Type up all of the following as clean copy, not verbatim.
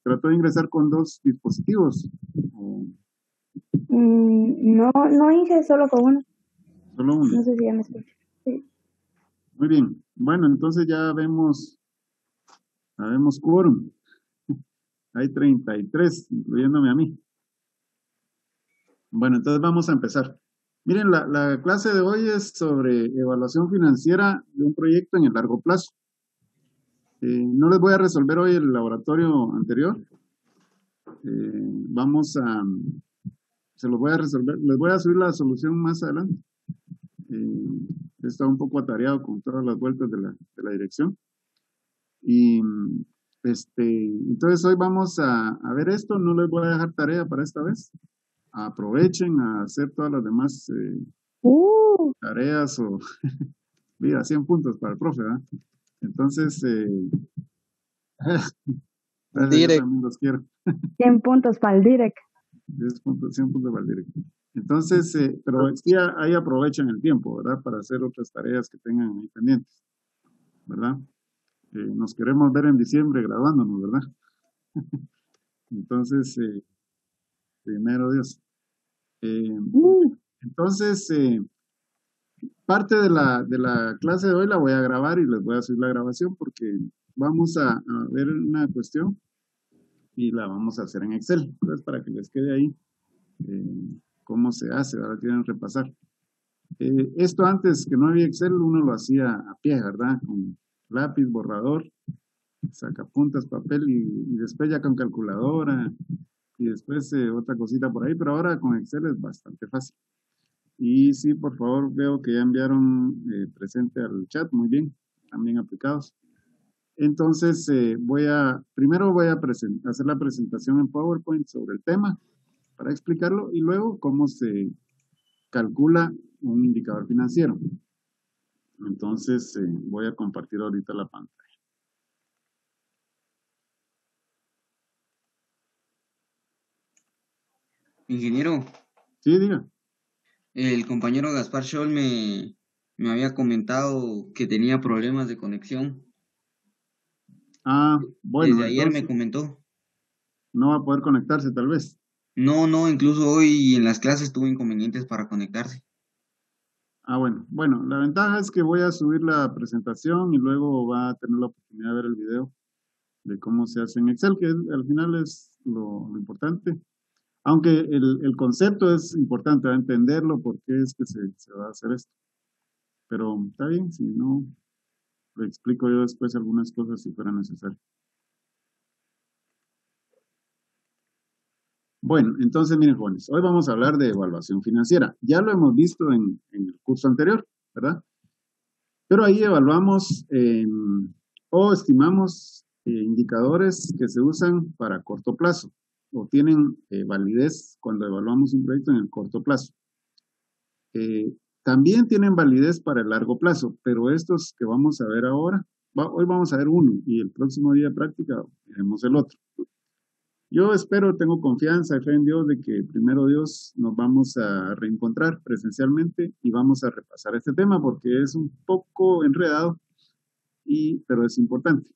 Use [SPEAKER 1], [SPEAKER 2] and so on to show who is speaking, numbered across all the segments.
[SPEAKER 1] trató de ingresar con dos dispositivos, o
[SPEAKER 2] No, no hice solo con uno.
[SPEAKER 1] solo uno.
[SPEAKER 2] No sé si ya me escucho. Sí.
[SPEAKER 1] Muy bien. Bueno, entonces ya vemos quórum. Hay 33, incluyéndome a mí. Bueno, entonces vamos a empezar. Miren, la clase de hoy es sobre evaluación financiera de un proyecto en el largo plazo. No les voy a resolver hoy el laboratorio anterior. Vamos a, se los voy a resolver, les voy a subir la solución más adelante. He estado un poco atareado con todas las vueltas de la dirección. Y entonces hoy vamos a ver esto, no les voy a dejar tarea para esta vez. Aprovechen a hacer todas las demás tareas o mira, 100 puntos para el profe, ¿verdad? Entonces, gracias, yo
[SPEAKER 3] Direct.
[SPEAKER 1] también los quiero.
[SPEAKER 2] 100 puntos para el direct.
[SPEAKER 1] 10 puntos, 100 puntos para el directo. Entonces, pero sí ahí aprovechen el tiempo, ¿verdad? Para hacer otras tareas que tengan ahí pendientes, ¿verdad? Nos queremos ver en diciembre graduándonos, ¿verdad? Entonces, primero Dios. Entonces, parte de la clase de hoy la voy a grabar y les voy a subir la grabación porque vamos a ver una cuestión y la vamos a hacer en Excel. Entonces, para que les quede ahí cómo se hace, ahora tienen que repasar. Esto antes que no había Excel, uno lo hacía a pie, ¿verdad? Con lápiz, borrador, sacapuntas, papel y después ya con calculadora y después otra cosita por ahí, pero ahora con Excel es bastante fácil. Y sí, por favor, veo que ya enviaron presente al chat, muy bien, también aplicados. Entonces, primero voy a hacer la presentación en PowerPoint sobre el tema para explicarlo y luego cómo se calcula un indicador financiero. Entonces, voy a compartir ahorita la pantalla.
[SPEAKER 4] Ingeniero,
[SPEAKER 1] Sí, diga.
[SPEAKER 4] el compañero Gaspar Scholl me había comentado que tenía problemas de conexión.
[SPEAKER 1] Bueno,
[SPEAKER 4] Desde ayer me
[SPEAKER 1] entonces
[SPEAKER 4] comentó.
[SPEAKER 1] no va a poder conectarse tal vez.
[SPEAKER 4] No, incluso hoy en las clases tuvo inconvenientes para conectarse.
[SPEAKER 1] Bueno, la ventaja es que voy a subir la presentación y luego va a tener la oportunidad de ver el video de cómo se hace en Excel, que al final es lo importante. Aunque el concepto es importante, va a entenderlo, por qué es que se va a hacer esto. Pero está bien, si no, le explico yo después algunas cosas si fuera necesario. Bueno, entonces miren jóvenes, hoy vamos a hablar de evaluación financiera. Ya lo hemos visto en el curso anterior, ¿verdad? Pero ahí evaluamos o estimamos indicadores que se usan para corto plazo o tienen validez cuando evaluamos un proyecto en el corto plazo. También tienen validez para el largo plazo, pero estos que vamos a ver ahora, hoy vamos a ver uno y el próximo día de práctica veremos el otro. Yo espero, tengo confianza y fe en Dios de que primero Dios nos vamos a reencontrar presencialmente y vamos a repasar este tema porque es un poco enredado, pero es importante.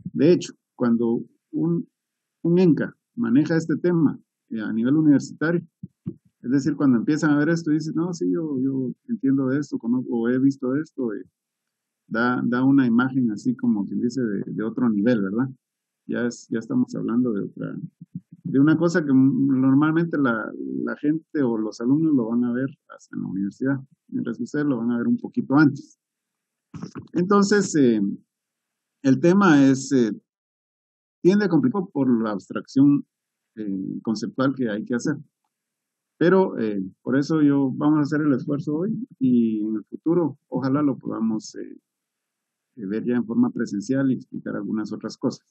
[SPEAKER 1] De hecho, cuando un ENCA maneja este tema a nivel universitario, es decir, cuando empiezan a ver esto, dicen, no, sí, yo entiendo de esto, conozco, o he visto esto, da una imagen así como quien dice de otro nivel, ¿verdad? Ya estamos hablando de una cosa que normalmente la gente o los alumnos lo van a ver hasta en la universidad, mientras que ustedes lo van a ver un poquito antes. Entonces, el tema tiende a complicar por la abstracción conceptual que hay que hacer. Pero por eso vamos a hacer el esfuerzo hoy y en el futuro ojalá lo podamos ver ya en forma presencial y explicar algunas otras cosas.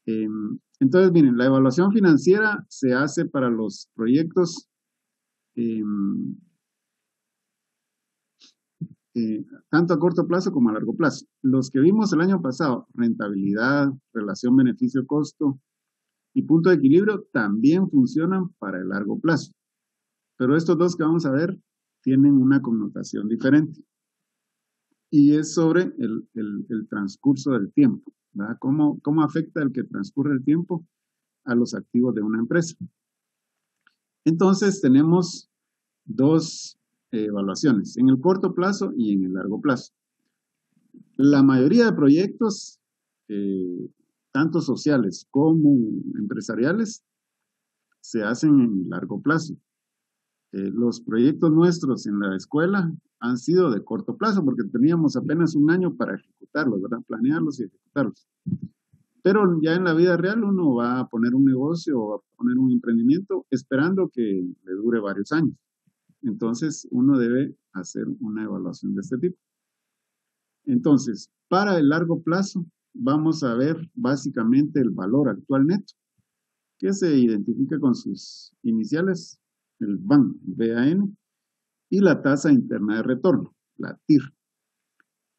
[SPEAKER 1] Entonces, miren, la evaluación financiera se hace para los proyectos tanto a corto plazo como a largo plazo. Los que vimos el año pasado, rentabilidad, relación beneficio-costo y punto de equilibrio, también funcionan para el largo plazo. Pero estos dos que vamos a ver tienen una connotación diferente. Y es sobre el transcurso del tiempo. ¿verdad? ¿Cómo afecta el que transcurre el tiempo a los activos de una empresa? Entonces tenemos dos evaluaciones, en el corto plazo y en el largo plazo. La mayoría de proyectos, tanto sociales como empresariales, se hacen en largo plazo. Los proyectos nuestros en la escuela han sido de corto plazo porque teníamos apenas un año para ejecutarlos, ¿verdad? Planearlos y ejecutarlos. Pero ya en la vida real uno va a poner un negocio o va a poner un emprendimiento esperando que le dure varios años. Entonces uno debe hacer una evaluación de este tipo. Entonces, para el largo plazo vamos a ver básicamente el valor actual neto, que se identifica con sus iniciales, el BAN, BAN, y la tasa interna de retorno, la TIR.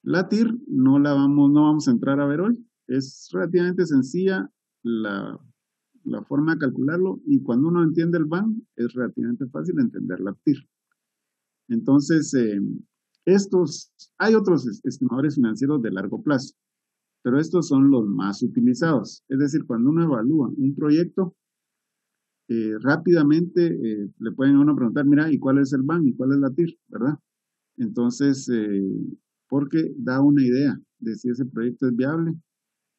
[SPEAKER 1] La TIR no vamos a entrar a ver hoy. Es relativamente sencilla la forma de calcularlo y cuando uno entiende el BAN es relativamente fácil entender la TIR. Entonces, hay otros estimadores financieros de largo plazo, pero estos son los más utilizados. Es decir, cuando uno evalúa un proyecto, rápidamente le pueden a uno preguntar, mira, ¿y cuál es el BAN y cuál es la TIR? ¿Verdad? Entonces, porque da una idea de si ese proyecto es viable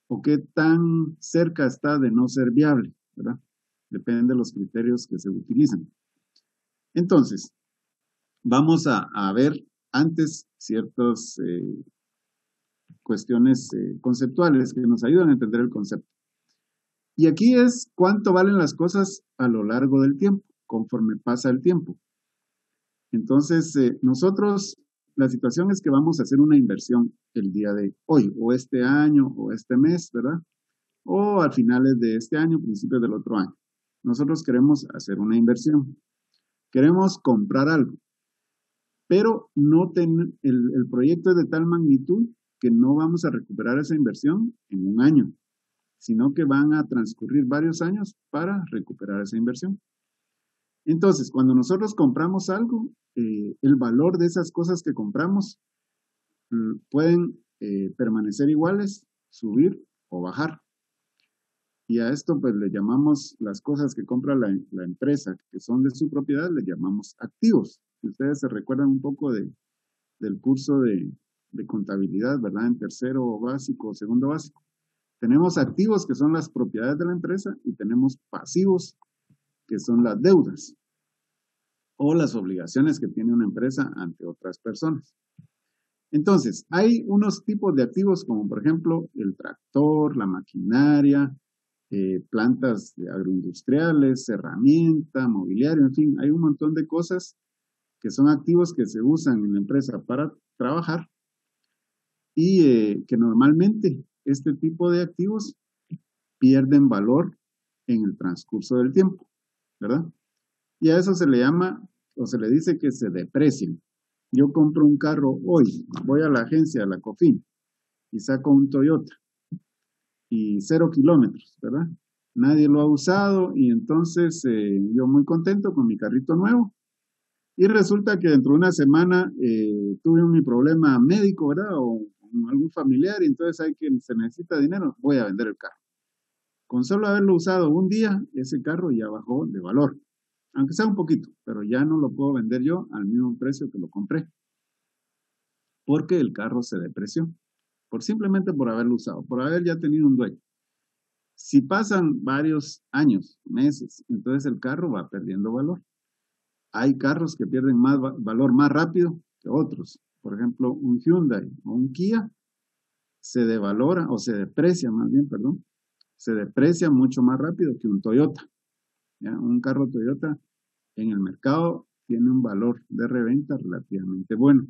[SPEAKER 1] o qué tan cerca está de no ser viable, ¿verdad? Depende de los criterios que se utilizan. Entonces, vamos a ver antes ciertas cuestiones conceptuales que nos ayudan a entender el concepto. Y aquí es cuánto valen las cosas a lo largo del tiempo, conforme pasa el tiempo. Entonces, nosotros, la situación es que vamos a hacer una inversión el día de hoy, o este año, o este mes, ¿verdad? O a finales de este año, principios del otro año. Nosotros queremos hacer una inversión. Queremos comprar algo. Pero el proyecto es de tal magnitud que no vamos a recuperar esa inversión en un año, sino que van a transcurrir varios años para recuperar esa inversión. Entonces, cuando nosotros compramos algo, el valor de esas cosas que compramos pueden permanecer iguales, subir o bajar. Y a esto pues le llamamos las cosas que compra la empresa, que son de su propiedad, le llamamos activos. Si ustedes se recuerdan un poco del curso de contabilidad, ¿verdad? En tercero básico o segundo básico. Tenemos activos que son las propiedades de la empresa y tenemos pasivos que son las deudas o las obligaciones que tiene una empresa ante otras personas. Entonces, hay unos tipos de activos como por ejemplo el tractor, la maquinaria, plantas agroindustriales, herramienta, mobiliario, en fin, hay un montón de cosas que son activos que se usan en la empresa para trabajar y que normalmente este tipo de activos pierden valor en el transcurso del tiempo, ¿verdad? Y a eso se le llama o se le dice que se deprecian. Yo compro un carro hoy, voy a la agencia, a la COFIN, y saco un Toyota y 0 kilómetros, ¿verdad? Nadie lo ha usado y entonces yo muy contento con mi carrito nuevo. Y resulta que dentro de una semana tuve mi problema médico, ¿verdad? O con algún familiar y entonces hay que se necesita dinero, voy a vender el carro. Con solo haberlo usado un día, ese carro ya bajó de valor. Aunque sea un poquito, pero ya no lo puedo vender yo al mismo precio que lo compré. Porque el carro se depreció. Simplemente por haberlo usado, por haber ya tenido un dueño. Si pasan varios años, meses, entonces el carro va perdiendo valor. Hay carros que pierden más valor más rápido que otros. Por ejemplo, un Hyundai o un Kia se devalora o se deprecia más bien, perdón, se deprecia mucho más rápido que un Toyota. ¿Ya? Un carro Toyota en el mercado tiene un valor de reventa relativamente bueno.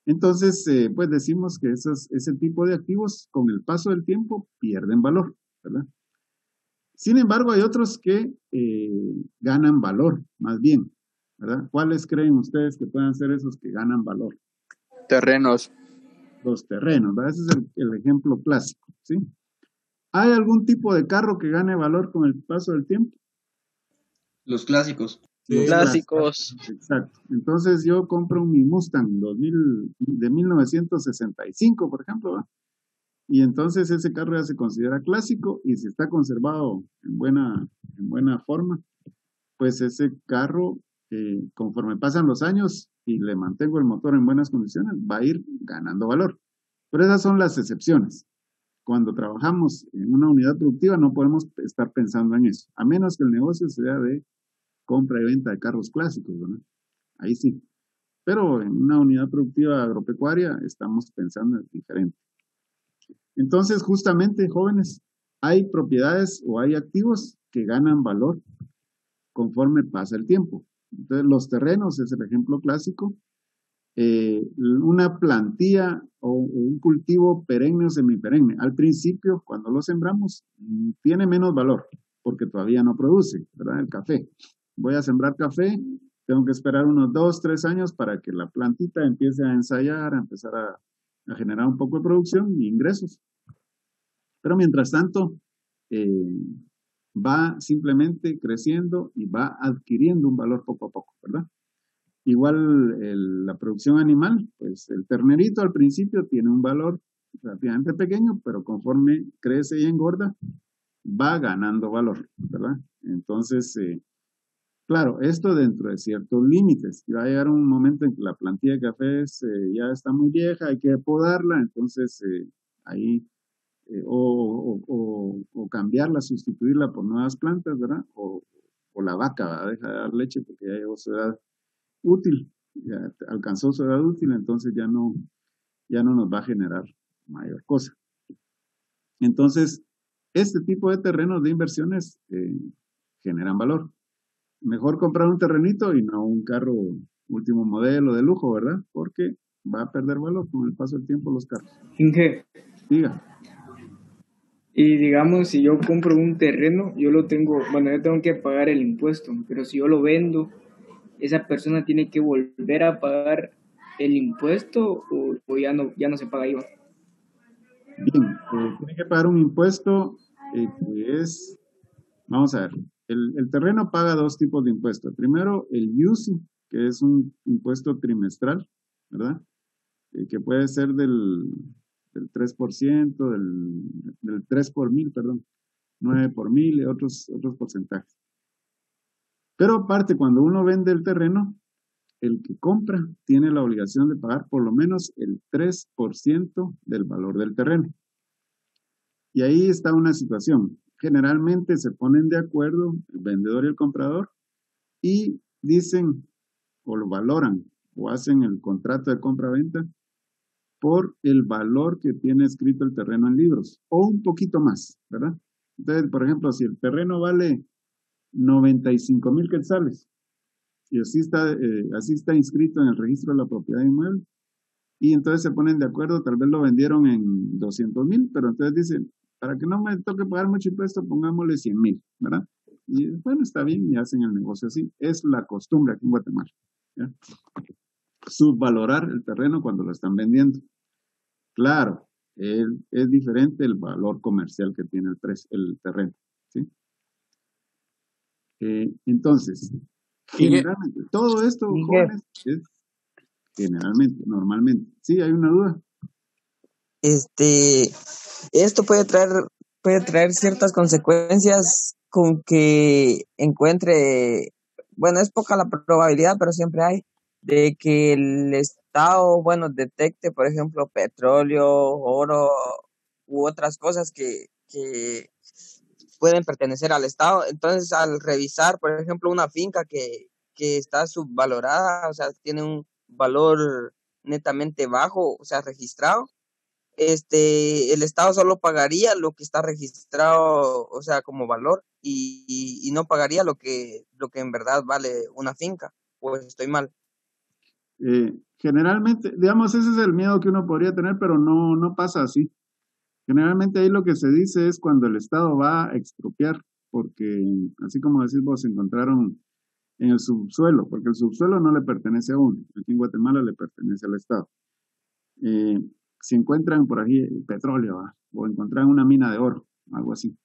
[SPEAKER 1] Entonces, pues decimos que ese tipo de activos con el paso del tiempo pierden valor, ¿verdad? Sin embargo, hay otros que ganan valor, más bien, ¿verdad? ¿Cuáles creen ustedes que puedan ser esos que ganan valor?
[SPEAKER 3] Terrenos.
[SPEAKER 1] Los terrenos, ¿verdad? Ese es el ejemplo clásico, ¿sí? ¿Hay algún tipo de carro que gane valor con el paso del tiempo?
[SPEAKER 4] Los clásicos.
[SPEAKER 1] Los
[SPEAKER 3] Clásicos.
[SPEAKER 1] Exacto. Entonces yo compro mi Mustang de 1965, por ejemplo, ¿verdad? Y entonces ese carro ya se considera clásico y si está conservado en buena forma, pues ese carro, conforme pasan los años y le mantengo el motor en buenas condiciones, va a ir ganando valor. Pero esas son las excepciones. Cuando trabajamos en una unidad productiva no podemos estar pensando en eso, a menos que el negocio sea de compra y venta de carros clásicos, ¿verdad? Ahí sí. Pero en una unidad productiva agropecuaria estamos pensando en diferente. Entonces, justamente, jóvenes, hay propiedades o hay activos que ganan valor conforme pasa el tiempo. Entonces, los terrenos es el ejemplo clásico. Una plantilla o un cultivo perenne o semiperenne. Al principio, cuando lo sembramos, tiene menos valor porque todavía no produce, ¿verdad? El café. Voy a sembrar café, tengo que esperar unos 2, 3 años para que la plantita empiece a ensayar, a empezar a generar un poco de producción y ingresos. Pero mientras tanto, va simplemente creciendo y va adquiriendo un valor poco a poco, ¿verdad? Igual la producción animal, pues el ternerito al principio tiene un valor relativamente pequeño, pero conforme crece y engorda, va ganando valor, ¿verdad? Entonces, claro, esto dentro de ciertos límites. Va a llegar un momento en que la plantilla de cafés ya está muy vieja, hay que podarla, entonces ahí o cambiarla, sustituirla por nuevas plantas, ¿verdad? O la vaca ¿verdad? Deja de dar leche porque ya llegó su edad útil, ya alcanzó su edad útil, entonces ya no nos va a generar mayor cosa. Entonces, este tipo de terrenos de inversiones generan valor. Mejor comprar un terrenito y no un carro último modelo de lujo, ¿verdad? Porque va a perder valor con el paso del tiempo los carros.
[SPEAKER 5] Inge,
[SPEAKER 1] Diga.
[SPEAKER 5] y digamos, si yo compro un terreno, yo tengo que pagar el impuesto, pero si yo lo vendo, esa persona tiene que volver a pagar el impuesto o ya no se paga IVA.
[SPEAKER 1] Bien, tiene que pagar un impuesto que es, vamos a ver, el terreno paga dos tipos de impuestos. Primero, el UCI, que es un impuesto trimestral, ¿verdad? Que puede ser del 3%, del 3 por mil, perdón, 9 por mil y otros porcentajes. Pero aparte, cuando uno vende el terreno, el que compra tiene la obligación de pagar por lo menos el 3% del valor del terreno. Y ahí está una situación. Generalmente se ponen de acuerdo el vendedor y el comprador y dicen o lo valoran o hacen el contrato de compra-venta por el valor que tiene escrito el terreno en libros o un poquito más, ¿verdad? Entonces, por ejemplo, si el terreno vale 95,000 quetzales y así está inscrito en el registro de la propiedad inmueble y entonces se ponen de acuerdo, tal vez lo vendieron en 200,000, pero entonces dicen, para que no me toque pagar mucho impuesto, pongámosle 100,000, ¿verdad? Y bueno, está bien y hacen el negocio así. Es la costumbre aquí en Guatemala, ¿ya? Subvalorar el terreno cuando lo están vendiendo. Claro, es diferente el valor comercial que tiene el terreno, ¿sí? Entonces, generalmente, todo esto, jóvenes, es generalmente, normalmente. Sí, hay una duda.
[SPEAKER 6] Esto puede traer ciertas consecuencias con que encuentre, bueno, es poca la probabilidad, pero siempre hay, de que el Estado, bueno, detecte, por ejemplo, petróleo, oro u otras cosas que pueden pertenecer al Estado. Entonces, al revisar, por ejemplo, una finca que está subvalorada, o sea, tiene un valor netamente bajo, o sea, registrado, el Estado solo pagaría lo que está registrado, o sea, como valor, y no pagaría lo que en verdad vale una finca, pues estoy mal.
[SPEAKER 1] Generalmente, digamos, ese es el miedo que uno podría tener, pero no pasa así. Generalmente ahí lo que se dice es cuando el Estado va a expropiar, porque así como decís vos, se encontraron en el subsuelo, porque el subsuelo no le pertenece a uno, aquí en Guatemala le pertenece al Estado. Si encuentran por ahí petróleo, ¿va? O encuentran una mina de oro, algo así.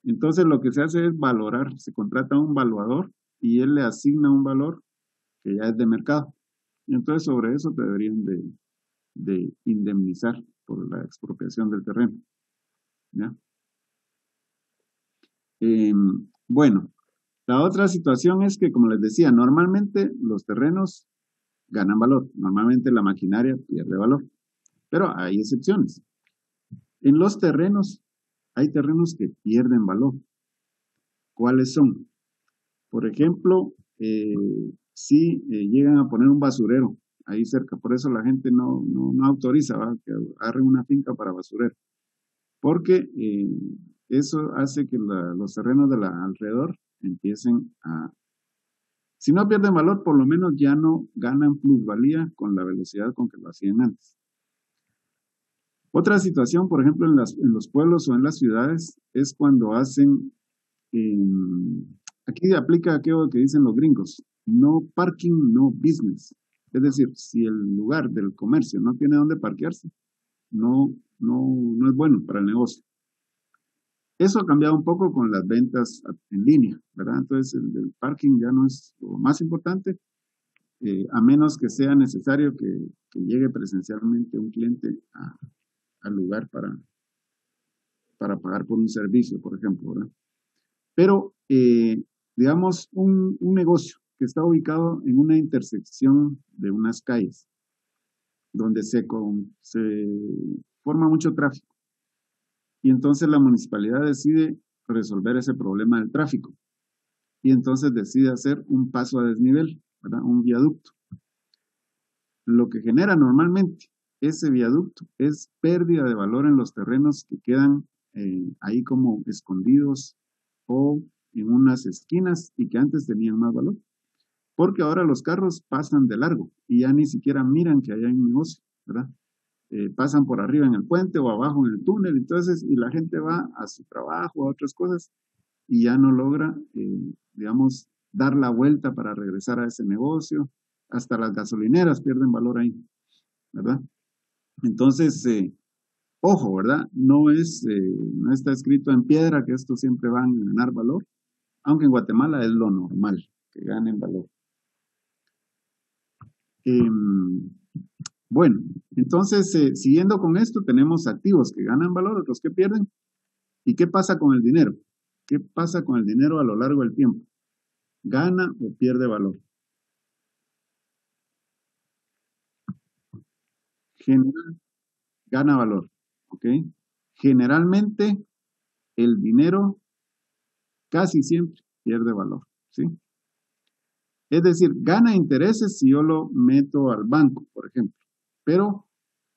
[SPEAKER 1] Entonces lo que se hace es valorar, se contrata a un valuador y él le asigna un valor que ya es de mercado. Y entonces sobre eso te deberían de indemnizar por la expropiación del terreno. ¿Ya? Bueno, la otra situación es que, como les decía, normalmente los terrenos ganan valor, normalmente la maquinaria pierde valor, pero hay excepciones. En los terrenos, hay terrenos que pierden valor. ¿Cuáles son? Por ejemplo, si llegan a poner un basurero ahí cerca, por eso la gente no autoriza, ¿va?, que agarren una finca para basurero, porque eso hace que los terrenos de alrededor empiecen a, si no pierden valor, por lo menos ya no ganan plusvalía con la velocidad con que lo hacían antes. Otra situación, por ejemplo, en los pueblos o en las ciudades, es cuando hacen, aquí aplica aquello que dicen los gringos, no parking, no business. Es decir, si el lugar del comercio no tiene dónde parquearse, no es bueno para el negocio. Eso ha cambiado un poco con las ventas en línea, ¿verdad? Entonces el parking ya no es lo más importante, a menos que sea necesario que llegue presencialmente un cliente al lugar para pagar por un servicio, por ejemplo, ¿verdad? Pero, digamos, un negocio que está ubicado en una intersección de unas calles, donde se forma mucho tráfico, y entonces la municipalidad decide resolver ese problema del tráfico, y entonces decide hacer un paso a desnivel, ¿verdad?, un viaducto. Lo que genera normalmente ese viaducto es pérdida de valor en los terrenos que quedan ahí como escondidos o en unas esquinas y que antes tenían más valor. Porque ahora los carros pasan de largo y ya ni siquiera miran que hay un negocio, ¿verdad? Pasan por arriba en el puente o abajo en el túnel, entonces, y la gente va a su trabajo, a otras cosas, y ya no logra, digamos, dar la vuelta para regresar a ese negocio. Hasta las gasolineras pierden valor ahí, ¿verdad? Entonces, ojo, ¿verdad? No está escrito en piedra que esto siempre van a ganar valor, aunque en Guatemala es lo normal, que ganen valor. Bueno, entonces, siguiendo con esto, tenemos activos que ganan valor, otros que pierden. ¿Y qué pasa con el dinero? ¿Qué pasa con el dinero a lo largo del tiempo? ¿Gana o pierde valor? Gana valor, ¿ok? Generalmente, el dinero casi siempre pierde valor, ¿sí? Es decir, gana intereses si yo lo meto al banco, por ejemplo, pero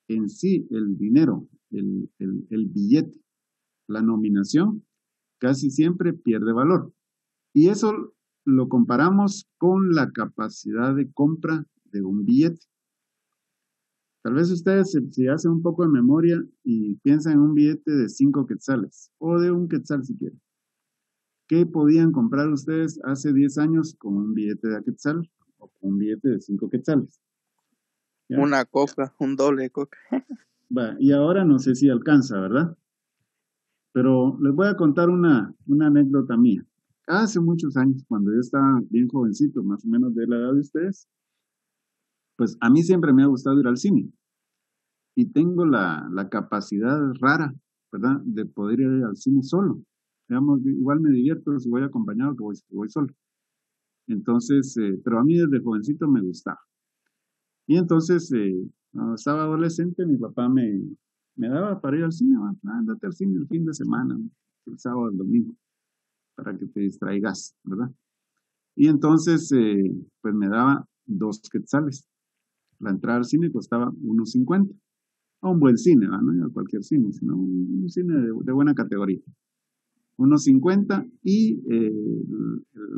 [SPEAKER 1] en sí el dinero, el billete, la nominación, casi siempre pierde valor. Y eso lo comparamos con la capacidad de compra de un billete. Tal vez ustedes se hacen un poco de memoria y piensan en un billete de 5 quetzales o de un quetzal si quieren. ¿Qué podían comprar ustedes hace 10 años con un billete de quetzal o con un billete de 5 quetzales? ¿Ya?
[SPEAKER 3] Una coca, un doble de coca.
[SPEAKER 1] Va, y ahora no sé si alcanza, ¿verdad? Pero les voy a contar una anécdota mía. Hace muchos años, cuando yo estaba bien jovencito, más o menos de la edad de ustedes, pues a mí siempre me ha gustado ir al cine. Y tengo la capacidad rara, ¿verdad?, de poder ir al cine solo. Digamos, igual me divierto si voy acompañado que voy solo. Entonces, pero a mí desde jovencito me gustaba. Y entonces, cuando estaba adolescente, mi papá me daba para ir al cine. Ándate al cine el fin de semana, el sábado, el domingo, para que te distraigas, ¿verdad? Y entonces, pues me daba 2 quetzales. La entrada al cine costaba 1.50. A un buen cine, no a cualquier cine, sino un cine de buena categoría. 1.50 y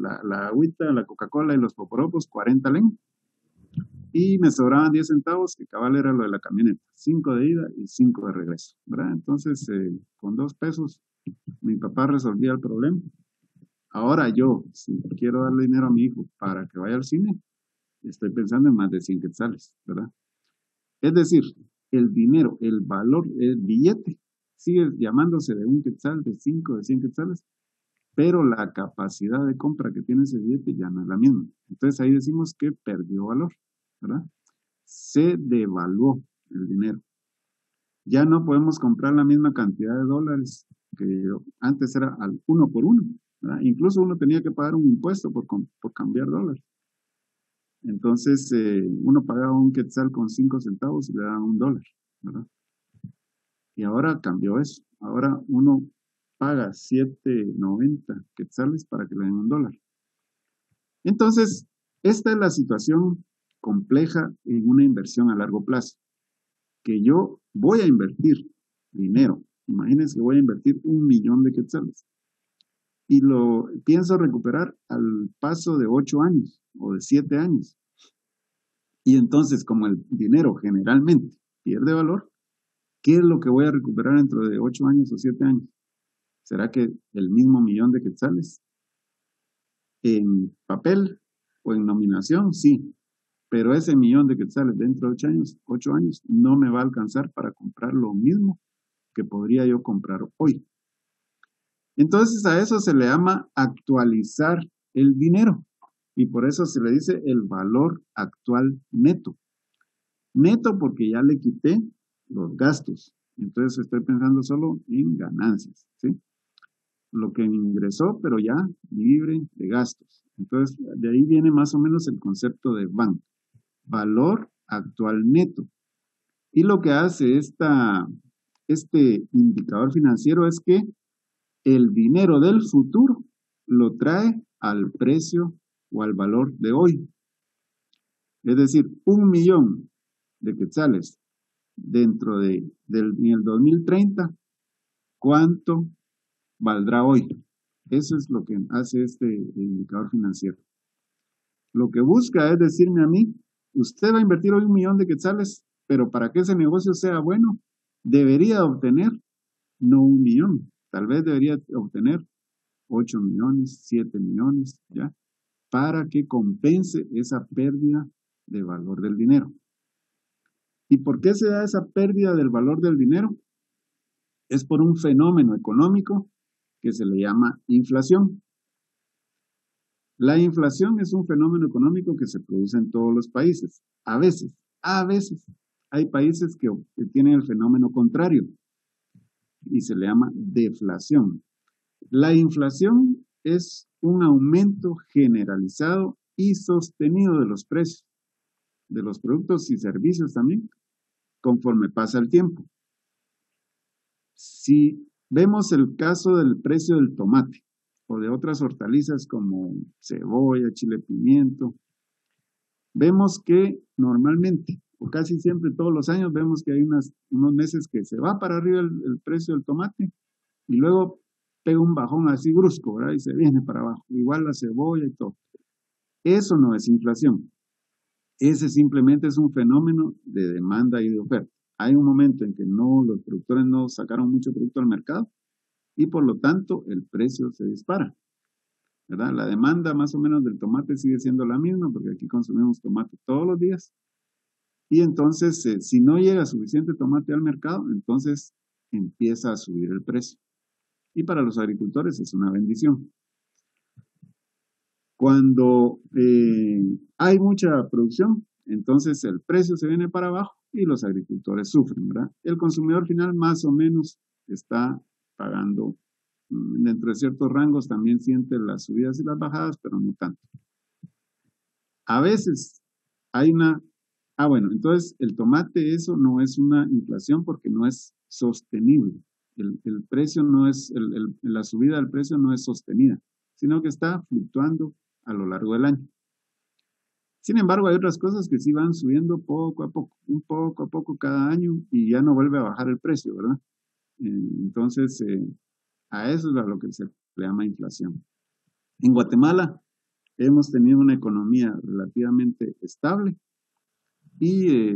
[SPEAKER 1] la agüita, la Coca-Cola y los poporopos, 40 len. Y me sobraban 10 centavos, que cabal era lo de la camioneta. 5 de ida y 5 de regreso, ¿verdad? Entonces, con 2 pesos, mi papá resolvía el problema. Ahora yo, si quiero darle dinero a mi hijo para que vaya al cine, estoy pensando en más de 100 quetzales, ¿verdad? Es decir, el dinero, el valor, el billete, sigue llamándose de 1 quetzal, de 5, de 100 quetzales, pero la capacidad de compra que tiene ese billete ya no es la misma. Entonces ahí decimos que perdió valor, ¿verdad? Se devaluó el dinero. Ya no podemos comprar la misma cantidad de dólares que antes era al uno por uno, ¿verdad? Incluso uno tenía que pagar un impuesto por cambiar dólares. Entonces, uno pagaba un quetzal con 5 centavos y le daban $1, ¿verdad? Y ahora cambió eso. Ahora uno paga 7.90 quetzales para que le den $1. Entonces, esta es la situación compleja en una inversión a largo plazo. Que yo voy a invertir dinero. Imagínense que voy a invertir 1.000.000 de quetzales. Y lo pienso recuperar al paso de 8 años o de 7 años. Y entonces, como el dinero generalmente pierde valor, ¿qué es lo que voy a recuperar dentro de 8 años o 7 años? ¿Será que el mismo 1.000.000 de quetzales? ¿En papel o en nominación? Sí. Pero ese 1.000.000 de quetzales dentro de 8 años, no me va a alcanzar para comprar lo mismo que podría yo comprar hoy. Entonces a eso se le llama actualizar el dinero. Y por eso se le dice el valor actual neto. Neto porque ya le quité los gastos. Entonces estoy pensando solo en ganancias, ¿sí? Lo que me ingresó, pero ya libre de gastos. Entonces, de ahí viene más o menos el concepto de BAN, valor actual neto. Y lo que hace este indicador financiero es que el dinero del futuro lo trae al precio o al valor de hoy. Es decir, 1.000.000 de quetzales dentro en el 2030, ¿cuánto valdrá hoy? Eso es lo que hace este indicador financiero. Lo que busca es decirme a mí, usted va a invertir hoy 1.000.000 de quetzales, pero para que ese negocio sea bueno, debería obtener no 1.000.000, tal vez debería obtener 8 millones, 7 millones, ¿ya? Para que compense esa pérdida de valor del dinero. ¿Y por qué se da esa pérdida del valor del dinero? Es por un fenómeno económico que se le llama inflación. La inflación es un fenómeno económico que se produce en todos los países. A veces hay países que tienen el fenómeno contrario y se le llama deflación. La inflación es un aumento generalizado y sostenido de los precios, de los productos y servicios también, conforme pasa el tiempo. Si vemos el caso del precio del tomate o de otras hortalizas como cebolla, chile pimiento, vemos que normalmente, o casi siempre todos los años, vemos que hay unos meses que se va para arriba el precio del tomate y luego pega un bajón así brusco, ¿verdad? Y se viene para abajo. Igual la cebolla y todo. Eso no es inflación. Ese simplemente es un fenómeno de demanda y de oferta. Hay un momento en que los productores no sacaron mucho producto al mercado y por lo tanto el precio se dispara, ¿verdad? La demanda más o menos del tomate sigue siendo la misma porque aquí consumimos tomate todos los días y entonces si no llega suficiente tomate al mercado, entonces empieza a subir el precio. Y para los agricultores es una bendición. Cuando hay mucha producción, entonces el precio se viene para abajo y los agricultores sufren, ¿verdad? El consumidor final más o menos está pagando dentro de ciertos rangos, también siente las subidas y las bajadas, pero no tanto. A veces hay bueno, entonces el tomate, eso no es una inflación porque no es sostenible. El precio no es, la subida del precio no es sostenida, sino que está fluctuando a lo largo del año. Sin embargo, hay otras cosas que sí van subiendo poco a poco, un poco a poco cada año y ya no vuelve a bajar el precio, ¿verdad? Entonces, a eso es a lo que se le llama inflación. En Guatemala hemos tenido una economía relativamente estable y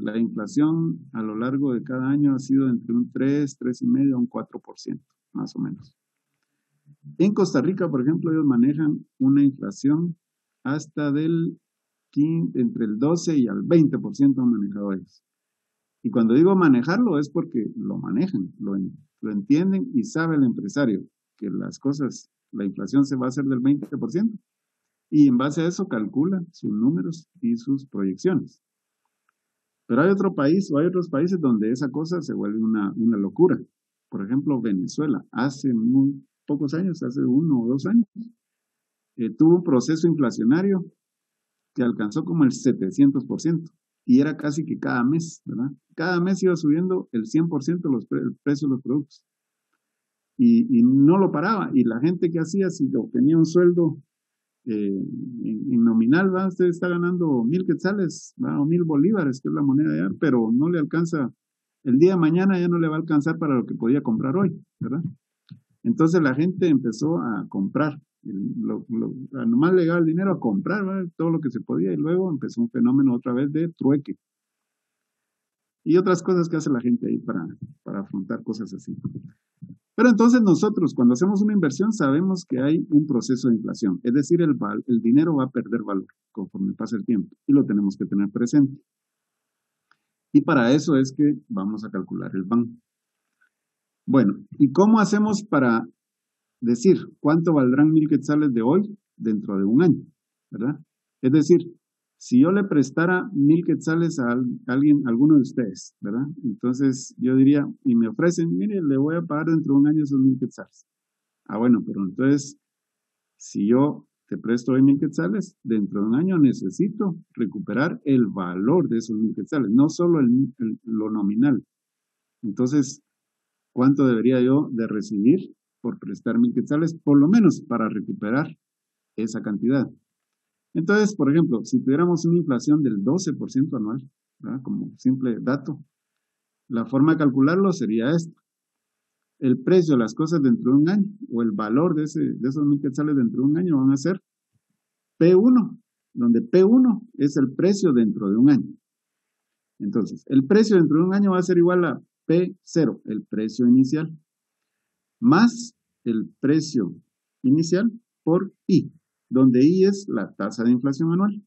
[SPEAKER 1] la inflación a lo largo de cada año ha sido entre un 3, 3,5 a un 4%, más o menos. En Costa Rica, por ejemplo, ellos manejan una inflación hasta entre el 12 y al 20% han manejado ellos. Y cuando digo manejarlo es porque lo manejan, lo entienden y sabe el empresario que la inflación se va a hacer del 20%. Y en base a eso calcula sus números y sus proyecciones. Pero hay otro país o hay otros países donde esa cosa se vuelve una locura. Por ejemplo, Venezuela, hace muy pocos años, hace 1 o 2 años, tuvo un proceso inflacionario que alcanzó como el 700%, y era casi que cada mes, ¿verdad? Cada mes iba subiendo el 100% el precio de los productos, y no lo paraba, y la gente que hacía, si obtenía un sueldo en nominal, ¿va? Usted está ganando 1,000 quetzales, ¿va? O 1,000 bolívares, que es la moneda allá, pero no le alcanza, el día de mañana ya no le va a alcanzar para lo que podía comprar hoy, ¿verdad? Entonces la gente empezó a comprar, a nomás le llegaba el dinero a comprar, ¿verdad? Todo lo que se podía, y luego empezó un fenómeno otra vez de trueque y otras cosas que hace la gente ahí para afrontar cosas así. Pero entonces nosotros, cuando hacemos una inversión, sabemos que hay un proceso de inflación, es decir, el dinero va a perder valor conforme pasa el tiempo, y lo tenemos que tener presente. Y para eso es que vamos a calcular el BAN. Bueno, ¿y cómo hacemos para decir cuánto valdrán 1,000 quetzales de hoy dentro de un año? ¿Verdad? Es decir, si yo le prestara 1,000 quetzales a alguno de ustedes, ¿verdad? Entonces yo diría, y me ofrecen, mire, le voy a pagar dentro de un año esos 1,000 quetzales. Ah, bueno, pero entonces, si yo te presto hoy 1,000 quetzales, dentro de un año necesito recuperar el valor de esos 1,000 quetzales, no solo lo nominal. Entonces, ¿cuánto debería yo de recibir por prestar 1,000 quetzales? Por lo menos para recuperar esa cantidad. Entonces, por ejemplo, si tuviéramos una inflación del 12% anual, ¿verdad? Como simple dato, la forma de calcularlo sería esta. El precio de las cosas dentro de un año, o el valor de esos 1,000 quetzales dentro de un año, van a ser P1, donde P1 es el precio dentro de un año. Entonces, el precio dentro de un año va a ser igual a P0, el precio inicial, más el precio inicial por I, donde I es la tasa de inflación anual.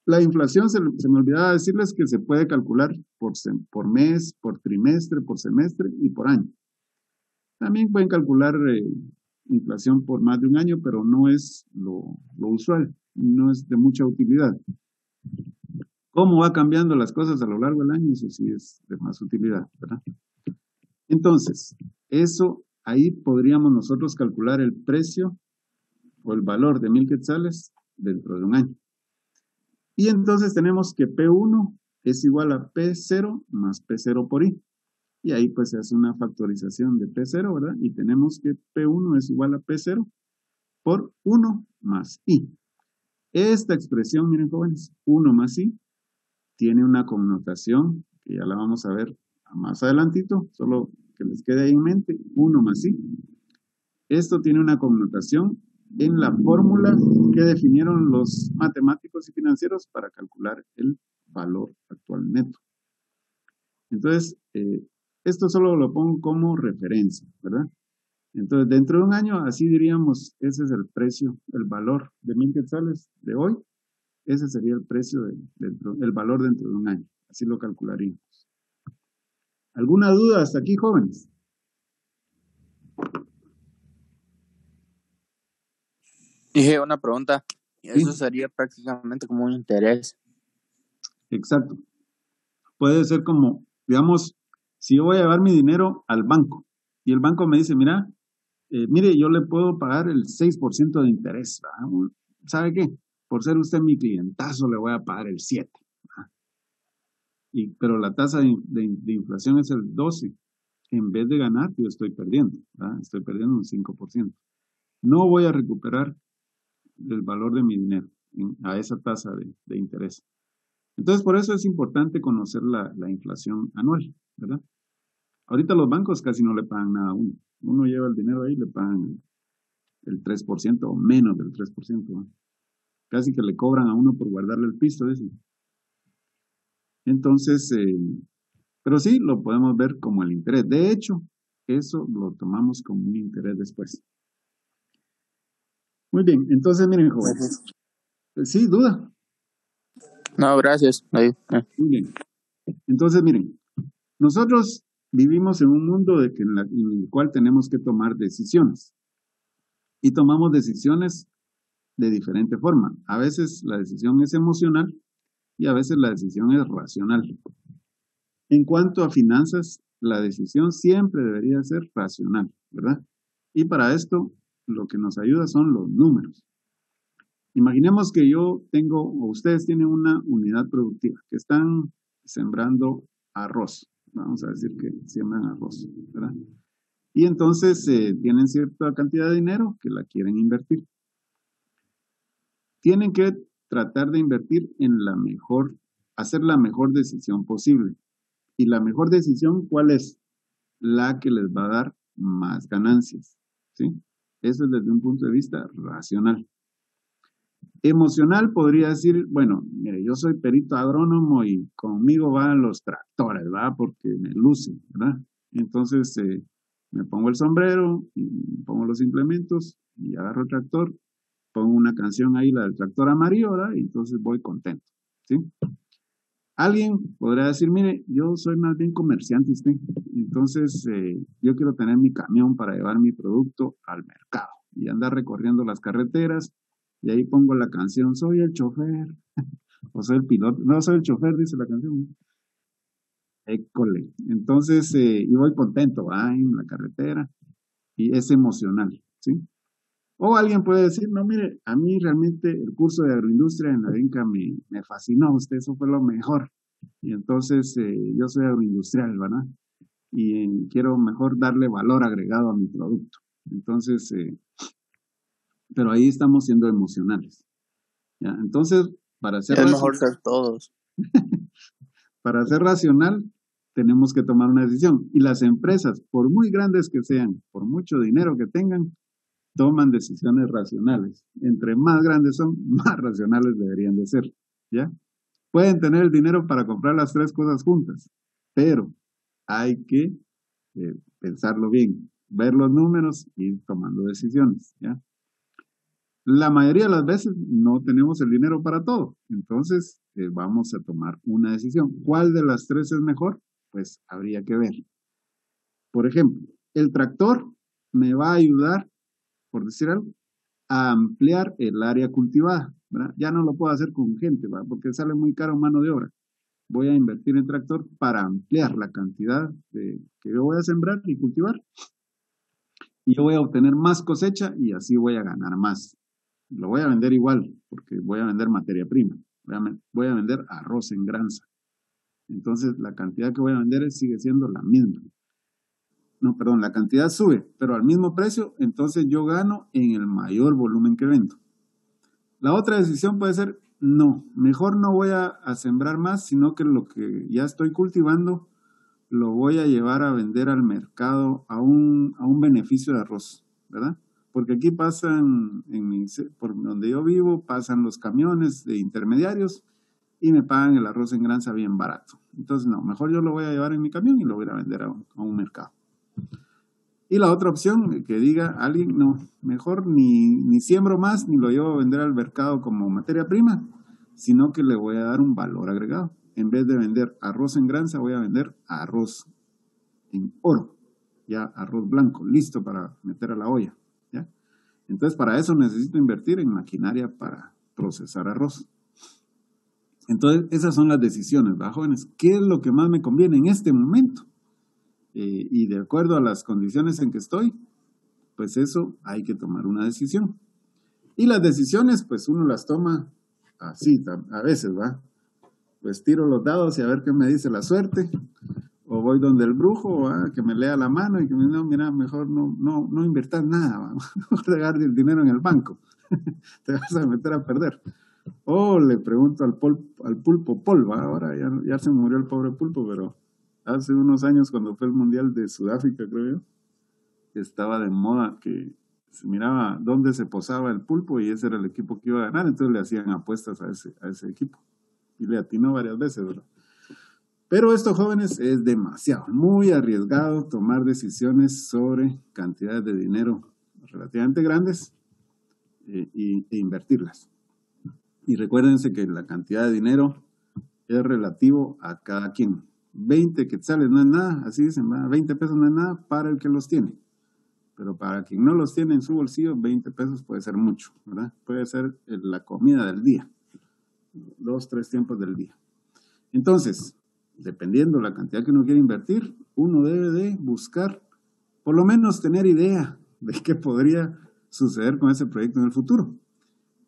[SPEAKER 1] La inflación, se me olvidaba decirles que se puede calcular por mes, por trimestre, por semestre y por año. También pueden calcular inflación por más de un año, pero no es lo usual, no es de mucha utilidad. ¿Cómo va cambiando las cosas a lo largo del año? Eso sí es de más utilidad, ¿verdad? Entonces, ahí podríamos nosotros calcular el precio o el valor de 1,000 quetzales dentro de un año. Y entonces tenemos que P1 es igual a P0 más P0 por I. Y ahí pues se hace una factorización de P0, ¿verdad? Y tenemos que P1 es igual a P0 por 1 más I. Esta expresión, miren jóvenes, 1 más I, tiene una connotación que ya la vamos a ver más adelantito, solo que les quede ahí en mente, 1 más I. Esto tiene una connotación en la fórmula que definieron los matemáticos y financieros para calcular el valor actual neto. Entonces, esto solo lo pongo como referencia, ¿verdad? Entonces, dentro de un año, así diríamos, ese es el precio, el valor de 1,000 quetzales de hoy. Ese sería el precio, el valor dentro de un año. Así lo calcularíamos. ¿Alguna duda hasta aquí, jóvenes?
[SPEAKER 3] Dije una pregunta. Eso
[SPEAKER 1] Sí.
[SPEAKER 3] sería prácticamente como un interés.
[SPEAKER 1] Exacto. Puede ser como, digamos, si yo voy a llevar mi dinero al banco y el banco me dice, mira, mire, yo le puedo pagar el 6% de interés, ¿verdad? ¿Sabe qué? Por ser usted mi clientazo, le voy a pagar el 7%. ¿verdad? Pero la tasa de inflación es el 12%. En vez de ganar, yo estoy perdiendo, ¿verdad? Estoy perdiendo un 5%. No voy a recuperar el valor de mi dinero a esa tasa de interés. Entonces, por eso es importante conocer la inflación anual, ¿verdad? Ahorita los bancos casi no le pagan nada a uno. Uno lleva el dinero ahí y le pagan el 3% o menos del 3%. ¿no? Casi que le cobran a uno por guardarle el pisto, dicen. Entonces, pero sí, lo podemos ver como el interés. De hecho, eso lo tomamos como un interés después. Muy bien, entonces miren, jóvenes. Sí, duda.
[SPEAKER 3] No, gracias. Ahí.
[SPEAKER 1] Muy bien. Entonces, miren, nosotros vivimos en un mundo en el cual tenemos que tomar decisiones. Y tomamos decisiones de diferente forma. A veces la decisión es emocional y a veces la decisión es racional. En cuanto a finanzas, la decisión siempre debería ser racional, ¿verdad? Y para esto, lo que nos ayuda son los números. Imaginemos que yo tengo, o ustedes tienen una unidad productiva, que están sembrando arroz. Vamos a decir que siembran arroz, ¿verdad? Y entonces tienen cierta cantidad de dinero que la quieren invertir. Tienen que tratar de invertir en hacer la mejor decisión posible. Y la mejor decisión, ¿cuál es? La que les va a dar más ganancias, ¿sí? Eso es desde un punto de vista racional. Emocional podría decir, bueno, mire, yo soy perito agrónomo y conmigo van los tractores, ¿verdad? Porque me lucen, ¿verdad? Entonces me pongo el sombrero, y pongo los implementos y agarro el tractor, pongo una canción ahí, la del tractor amarillo, ¿verdad? Y entonces voy contento, ¿sí? Alguien podrá decir, mire, yo soy más bien comerciante, usted. Entonces yo quiero tener mi camión para llevar mi producto al mercado y andar recorriendo las carreteras. Y ahí pongo la canción, soy el chofer, o soy el piloto. No, soy el chofer, dice la canción. École. Entonces, y voy contento, va en la carretera, y es emocional, ¿sí? O alguien puede decir, no, mire, a mí realmente el curso de agroindustria en la DINCA me fascinó, usted, eso fue lo mejor. Y entonces, yo soy agroindustrial, ¿verdad? Y quiero mejor darle valor agregado a mi producto. Entonces, pero ahí estamos siendo emocionales, ¿ya? Entonces, para ser
[SPEAKER 3] Es mejor ser todos.
[SPEAKER 1] para ser racional, tenemos que tomar una decisión. Y las empresas, por muy grandes que sean, por mucho dinero que tengan, toman decisiones racionales. Entre más grandes son, más racionales deberían de ser, ¿ya? Pueden tener el dinero para comprar las tres cosas juntas, pero hay que pensarlo bien, ver los números y ir tomando decisiones, ¿ya? La mayoría de las veces no tenemos el dinero para todo, entonces vamos a tomar una decisión. ¿Cuál de las tres es mejor? Pues habría que ver. Por ejemplo, el tractor me va a ayudar, por decir algo, a ampliar el área cultivada, ¿verdad? Ya no lo puedo hacer con gente, ¿verdad? Porque sale muy caro mano de obra. Voy a invertir en tractor para ampliar la cantidad que yo voy a sembrar y cultivar. Y yo voy a obtener más cosecha y así voy a ganar más. Lo voy a vender igual, porque voy a vender materia prima. Voy a vender arroz en granza. Entonces, la cantidad que voy a vender sigue siendo la misma. No, perdón, la cantidad sube, pero al mismo precio, entonces yo gano en el mayor volumen que vendo. La otra decisión puede ser, no, mejor no voy a sembrar más, sino que lo que ya estoy cultivando lo voy a llevar a vender al mercado a un beneficio de arroz, ¿verdad? Porque aquí pasan, por donde yo vivo, pasan los camiones de intermediarios y me pagan el arroz en granza bien barato. Entonces, no, mejor yo lo voy a llevar en mi camión y lo voy a vender a un mercado. Y la otra opción, que diga alguien, no, mejor ni siembro más, ni lo llevo a vender al mercado como materia prima, sino que le voy a dar un valor agregado. En vez de vender arroz en granza, voy a vender arroz en oro, ya arroz blanco, listo para meter a la olla, ¿ya? Entonces, para eso necesito invertir en maquinaria para procesar arroz. Entonces, esas son las decisiones, ¿verdad, jóvenes? ¿Qué es lo que más me conviene en este momento? Y de acuerdo a las condiciones en que estoy, pues eso hay que tomar una decisión. Y las decisiones, pues uno las toma así, a veces, ¿va? Pues tiro los dados y a ver qué me dice la suerte. O voy donde el brujo, ¿va? Que me lea la mano y que me diga, no, mira, mejor no inviertas nada, ¿va? Mejor dejar el dinero en el banco. Te vas a meter a perder. O le pregunto al pulpo Paul, ¿va? Ahora ya se murió el pobre pulpo, pero hace unos años cuando fue el Mundial de Sudáfrica, creo yo, estaba de moda que se miraba dónde se posaba el pulpo y ese era el equipo que iba a ganar, entonces le hacían apuestas a ese equipo. Y le atinó varias veces, ¿verdad? Pero esto, jóvenes, es demasiado, muy arriesgado tomar decisiones sobre cantidades de dinero relativamente grandes e invertirlas. Y recuérdense que la cantidad de dinero es relativo a cada quien. 20 quetzales no es nada, así dicen, 20 pesos no es nada para el que los tiene. Pero para quien no los tiene en su bolsillo, 20 pesos puede ser mucho, ¿verdad? Puede ser la comida del día. 2, 3 tiempos del día. Entonces, dependiendo la cantidad que uno quiere invertir, uno debe de buscar, por lo menos tener idea de qué podría suceder con ese proyecto en el futuro.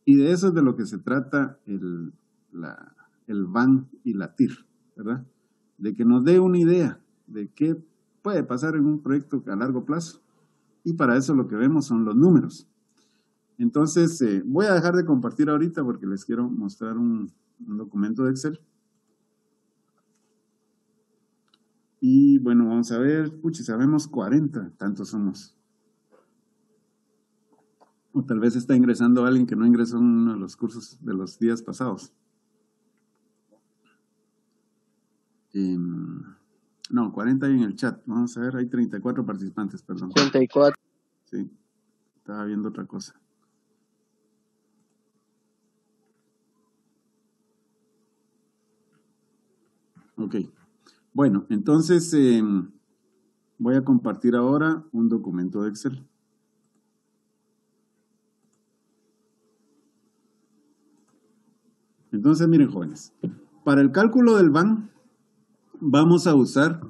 [SPEAKER 1] Y de eso es de lo que se trata el BAN y la TIR, ¿verdad? De que nos dé una idea de qué puede pasar en un proyecto a largo plazo. Y para eso lo que vemos son los números. Entonces, voy a dejar de compartir ahorita porque les quiero mostrar un documento de Excel. Y bueno, vamos a ver, puchi, sabemos 40, tantos somos. O tal vez está ingresando alguien que no ingresó en uno de los cursos de los días pasados. No, 40 hay en el chat. Vamos a ver, hay 34 participantes, perdón.
[SPEAKER 3] 34.
[SPEAKER 1] Sí, estaba viendo otra cosa. Ok. Bueno, entonces voy a compartir ahora un documento de Excel. Entonces, miren, jóvenes, para el cálculo del BAN vamos a usar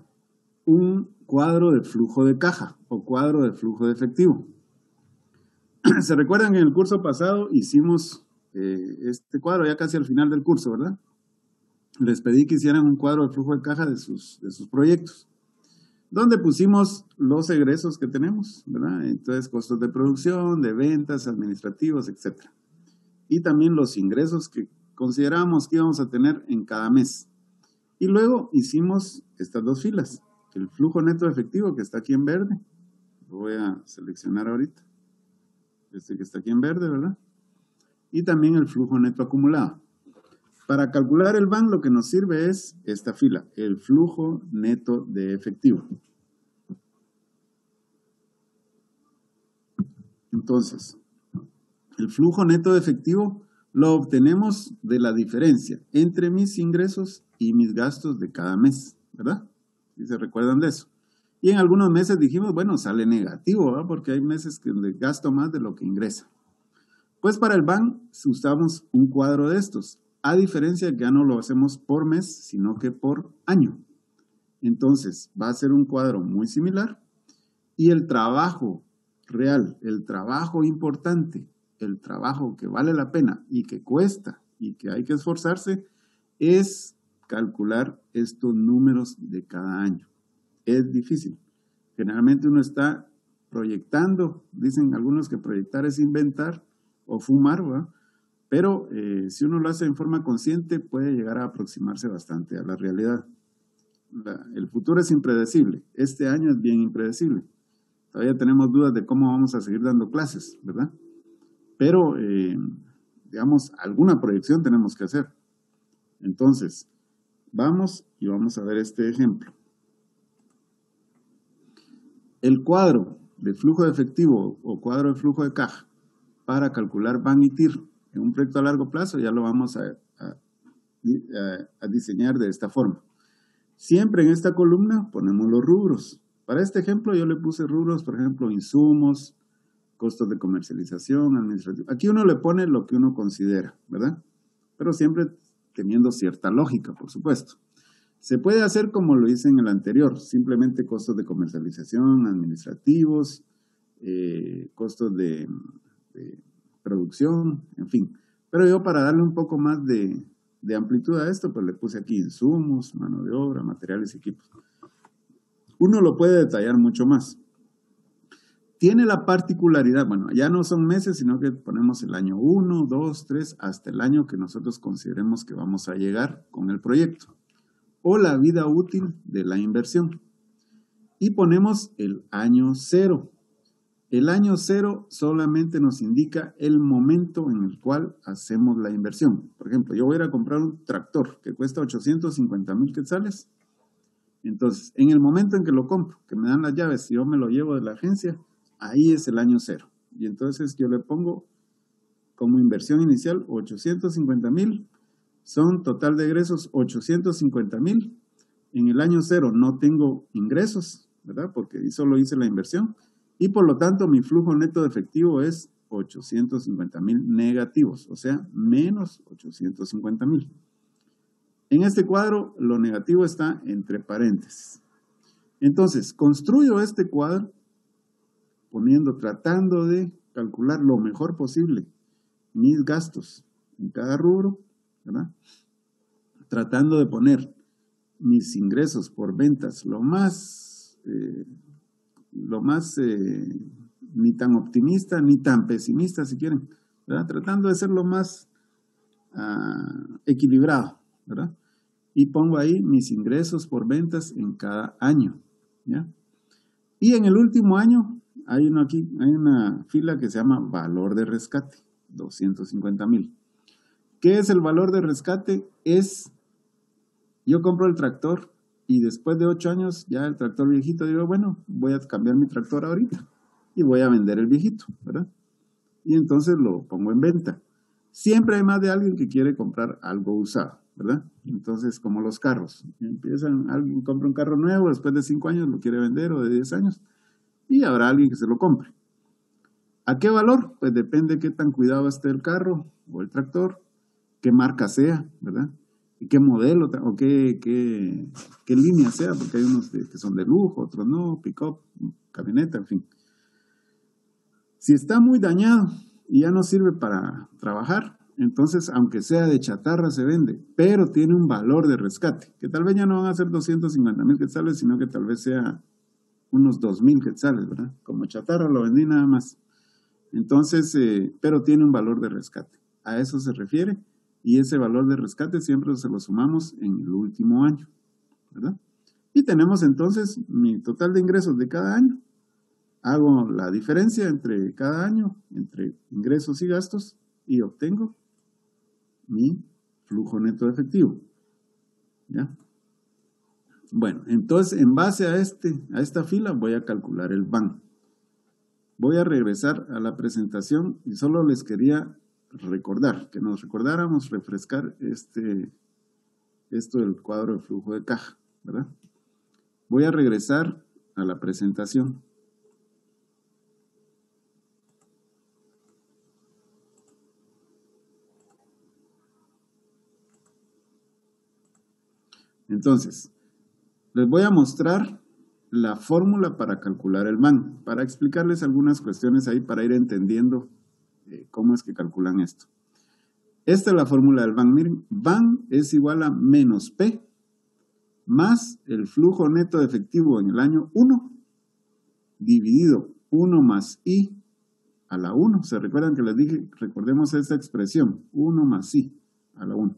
[SPEAKER 1] un cuadro de flujo de caja o cuadro de flujo de efectivo. ¿Se recuerdan que en el curso pasado hicimos este cuadro ya casi al final del curso, verdad? Les pedí que hicieran un cuadro de flujo de caja de sus proyectos, donde pusimos los egresos que tenemos, ¿verdad? Entonces, costos de producción, de ventas, administrativos, etc. Y también los ingresos que consideramos que íbamos a tener en cada mes. Y luego hicimos estas dos filas, el flujo neto efectivo que está aquí en verde, lo voy a seleccionar ahorita, este que está aquí en verde, ¿verdad? Y también el flujo neto acumulado. Para calcular el BAN lo que nos sirve es esta fila, el flujo neto de efectivo. Entonces, el flujo neto de efectivo lo obtenemos de la diferencia entre mis ingresos y mis gastos de cada mes, ¿verdad? ¿Sí se recuerdan de eso? Y en algunos meses dijimos, bueno, sale negativo, ¿verdad? Porque hay meses que gasto más de lo que ingresa. Pues para el BAN usamos un cuadro de estos, a diferencia que ya no lo hacemos por mes, sino que por año. Entonces, va a ser un cuadro muy similar y el trabajo real, el trabajo importante, el trabajo que vale la pena y que cuesta y que hay que esforzarse es calcular estos números de cada año. Es difícil. Generalmente uno está proyectando, dicen algunos que proyectar es inventar o fumar, ¿verdad? Pero si uno lo hace en forma consciente puede llegar a aproximarse bastante a la realidad. El futuro es impredecible. Este año es bien impredecible. Todavía tenemos dudas de cómo vamos a seguir dando clases, ¿verdad? Pero, digamos, alguna proyección tenemos que hacer. Entonces, vamos a ver este ejemplo. El cuadro de flujo de efectivo o cuadro de flujo de caja para calcular BAN y TIR en un proyecto a largo plazo ya lo vamos a diseñar de esta forma. Siempre en esta columna ponemos los rubros. Para este ejemplo yo le puse rubros, por ejemplo, insumos, costos de comercialización, administrativo. Aquí uno le pone lo que uno considera, ¿verdad? Pero siempre teniendo cierta lógica, por supuesto. Se puede hacer como lo hice en el anterior, simplemente costos de comercialización, administrativos, costos de producción, en fin. Pero yo para darle un poco más de amplitud a esto, pues le puse aquí insumos, mano de obra, materiales y equipos. Uno lo puede detallar mucho más. Tiene la particularidad, bueno, ya no son meses, sino que ponemos el año 1, 2, 3, hasta el año que nosotros consideremos que vamos a llegar con el proyecto. O la vida útil de la inversión. Y ponemos el año 0. El año 0 solamente nos indica el momento en el cual hacemos la inversión. Por ejemplo, yo voy a ir a comprar un tractor que cuesta 850,000 quetzales. Entonces, en el momento en que lo compro, que me dan las llaves y yo me lo llevo de la agencia, ahí es el año 0. Y entonces yo le pongo como inversión inicial 850,000. Son total de egresos 850,000. En el año 0 no tengo ingresos, ¿verdad? Porque solo hice la inversión. Y por lo tanto mi flujo neto de efectivo es 850,000 negativos, o sea, menos 850,000. En este cuadro, lo negativo está entre paréntesis. Entonces, construyo este cuadro tratando de calcular lo mejor posible mis gastos en cada rubro, ¿verdad? Tratando de poner mis ingresos por ventas lo más ni tan optimista ni tan pesimista, si quieren, ¿verdad? Tratando de ser lo más equilibrado, ¿verdad? Y pongo ahí mis ingresos por ventas en cada año, ¿ya? Y en el último año hay una fila que se llama valor de rescate, 250,000. ¿Qué es el valor de rescate? Yo compro el tractor y después de 8 años, ya el tractor viejito, digo, bueno, voy a cambiar mi tractor ahorita y voy a vender el viejito, ¿verdad? Y entonces lo pongo en venta. Siempre hay más de alguien que quiere comprar algo usado, ¿verdad? Entonces, como los carros, alguien compra un carro nuevo, después de 5 años lo quiere vender, o de 10 años, y habrá alguien que se lo compre. ¿A qué valor? Pues depende de qué tan cuidado esté el carro o el tractor, qué marca sea, ¿verdad? Y qué modelo o qué línea sea, porque hay unos que son de lujo, otros no, pick-up, camioneta, en fin. Si está muy dañado y ya no sirve para trabajar, entonces, aunque sea de chatarra, se vende, pero tiene un valor de rescate, que tal vez ya no van a ser 250,000 quetzales, sino que tal vez sea unos 2,000 quetzales, ¿verdad? Como chatarra lo vendí nada más. Entonces, pero tiene un valor de rescate. A eso se refiere, y ese valor de rescate siempre se lo sumamos en el último año, ¿verdad? Y tenemos entonces mi total de ingresos de cada año. Hago la diferencia entre cada año, entre ingresos y gastos, y obtengo mi flujo neto de efectivo, ¿ya? Bueno, entonces en base a esta fila voy a calcular el BAN. Voy a regresar a la presentación y solo les quería recordar, que nos recordáramos, refrescar esto del cuadro de flujo de caja, ¿verdad? Voy a regresar a la presentación. Entonces, les voy a mostrar la fórmula para calcular el BAN, para explicarles algunas cuestiones ahí, para ir entendiendo cómo es que calculan esto. Esta es la fórmula del BAN. Miren, BAN es igual a menos P más el flujo neto de efectivo en el año 1 dividido 1 más I a la 1. ¿Se recuerdan que les dije? Recordemos esta expresión, 1 más I a la 1.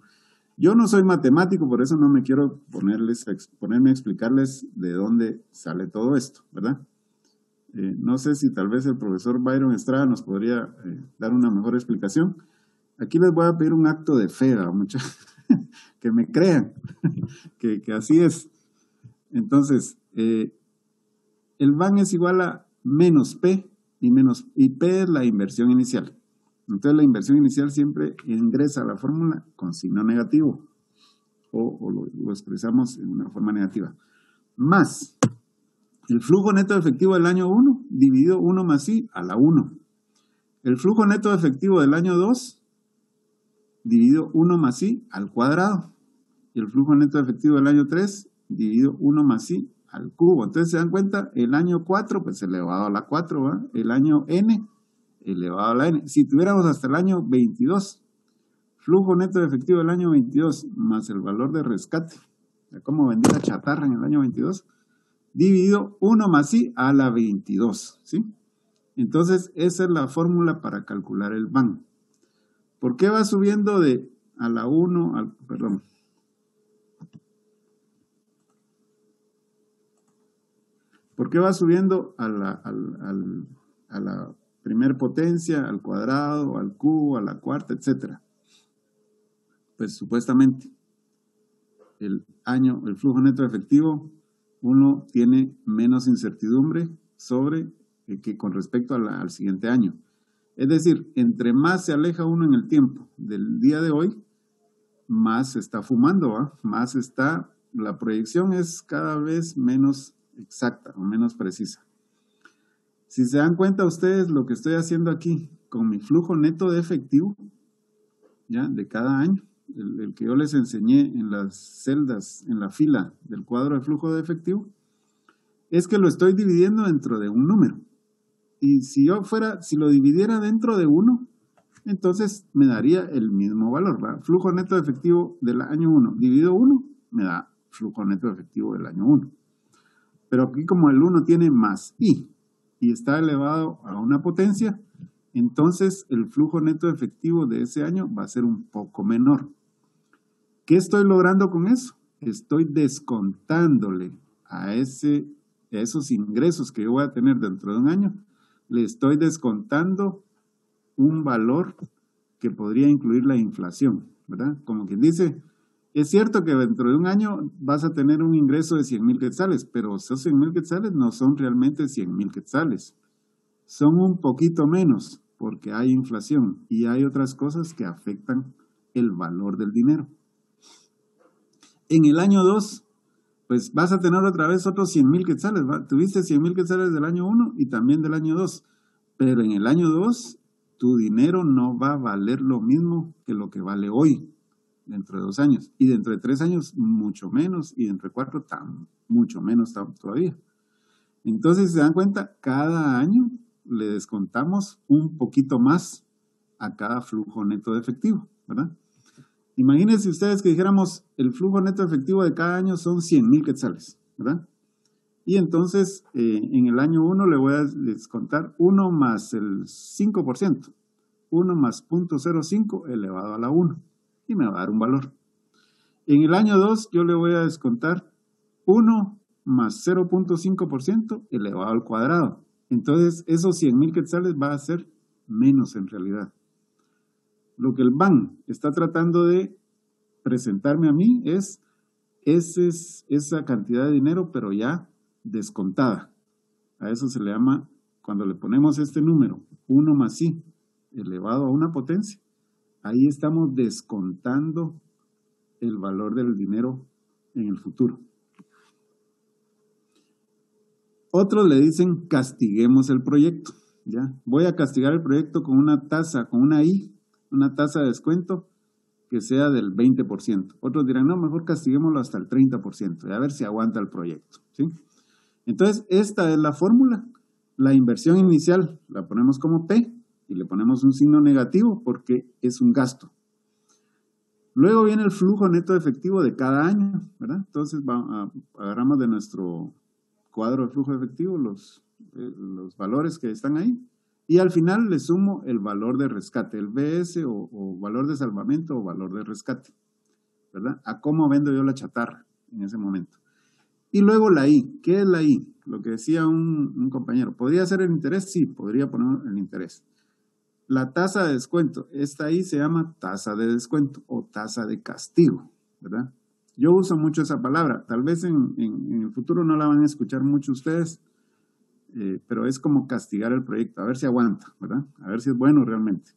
[SPEAKER 1] Yo no soy matemático, por eso no me quiero ponerme a explicarles de dónde sale todo esto, ¿verdad? No sé si tal vez el profesor Byron Estrada nos podría dar una mejor explicación. Aquí les voy a pedir un acto de fe, que me crean, que así es. Entonces, el BAN es igual a menos P, y P es la inversión inicial. Entonces la inversión inicial siempre ingresa a la fórmula con signo negativo, o lo expresamos en una forma negativa, más el flujo neto de efectivo del año 1 dividido 1 más I a la 1. El flujo neto de efectivo del año 2 dividido 1 más I al cuadrado. Y el flujo neto de efectivo del año 3 dividido 1 más I al cubo. Entonces se dan cuenta, el año 4 pues elevado a la 4, ¿verdad? El año N elevado a la N. Si tuviéramos hasta el año 22, flujo neto de efectivo del año 22 más el valor de rescate, como vendí la chatarra en el año 22, dividido 1 más I a la 22, ¿sí? Entonces esa es la fórmula para calcular el BAN. ¿Por qué va subiendo de a la 1, perdón? ¿Por qué va subiendo a la primer potencia, al cuadrado, al cubo, a la cuarta, etcétera? Pues supuestamente el flujo neto de efectivo, uno tiene menos incertidumbre que con respecto al siguiente año. Es decir, entre más se aleja uno en el tiempo del día de hoy, más se está fumando, ¿va? La proyección es cada vez menos exacta o menos precisa. Si se dan cuenta ustedes lo que estoy haciendo aquí con mi flujo neto de efectivo, ¿ya? De cada año, el que yo les enseñé en las celdas, en la fila del cuadro de flujo de efectivo, es que lo estoy dividiendo dentro de un número. Y si lo dividiera dentro de 1, entonces me daría el mismo valor, ¿verdad? Flujo neto de efectivo del año 1 dividido 1 me da flujo neto de efectivo del año 1. Pero aquí como el 1 tiene más i y está elevado a una potencia, entonces el flujo neto de efectivo de ese año va a ser un poco menor. ¿Qué estoy logrando con eso? Estoy descontándole a esos ingresos que yo voy a tener dentro de un año, le estoy descontando un valor que podría incluir la inflación, ¿verdad? Como quien dice, es cierto que dentro de un año vas a tener un ingreso de 100,000 quetzales, pero esos 100,000 quetzales no son realmente 100,000 quetzales. Son un poquito menos porque hay inflación y hay otras cosas que afectan el valor del dinero. En el año 2, pues vas a tener otra vez otros 100,000 quetzales, ¿va? Tuviste 100,000 quetzales del año 1 y también del año 2, pero en el año 2 tu dinero no va a valer lo mismo que lo que vale hoy, dentro de 2 años, y dentro de 3 años mucho menos, y dentro de 4 mucho menos todavía. Entonces, si se dan cuenta, cada año le descontamos un poquito más a cada flujo neto de efectivo, ¿verdad? Imagínense ustedes que dijéramos el flujo neto de efectivo de cada año son 100,000 quetzales, ¿verdad? Y entonces en el año 1 le voy a descontar 1 más el 5%, 1 más 0.05 elevado a la 1, y me va a dar un valor. En el año 2 yo le voy a descontar 1 más 0.5% elevado al cuadrado. Entonces esos 100,000 quetzales va a ser menos en realidad. Lo que el BAN está tratando de presentarme a mí es esa cantidad de dinero, pero ya descontada. A eso se le llama, cuando le ponemos este número, 1 más i elevado a una potencia, ahí estamos descontando el valor del dinero en el futuro. Otros le dicen castiguemos el proyecto, ¿ya? Voy a castigar el proyecto con una tasa, con una i, una tasa de descuento que sea del 20%. Otros dirán, no, mejor castiguémoslo hasta el 30%, y a ver si aguanta el proyecto, ¿sí? Entonces, esta es la fórmula. La inversión inicial la ponemos como P y le ponemos un signo negativo porque es un gasto. Luego viene el flujo neto de efectivo de cada año, ¿verdad? Entonces, agarramos de nuestro cuadro de flujo de efectivo los valores que están ahí. Y al final le sumo el valor de rescate, el BS o valor de salvamento o valor de rescate, ¿verdad? A cómo vendo yo la chatarra en ese momento. Y luego la I. ¿Qué es la I? Lo que decía un compañero. ¿Podría ser el interés? Sí, podría poner el interés. La tasa de descuento. Esta I se llama tasa de descuento o tasa de castigo, ¿verdad? Yo uso mucho esa palabra. Tal vez en el futuro no la van a escuchar mucho ustedes, pero es como castigar el proyecto, a ver si aguanta, ¿verdad? A ver si es bueno realmente.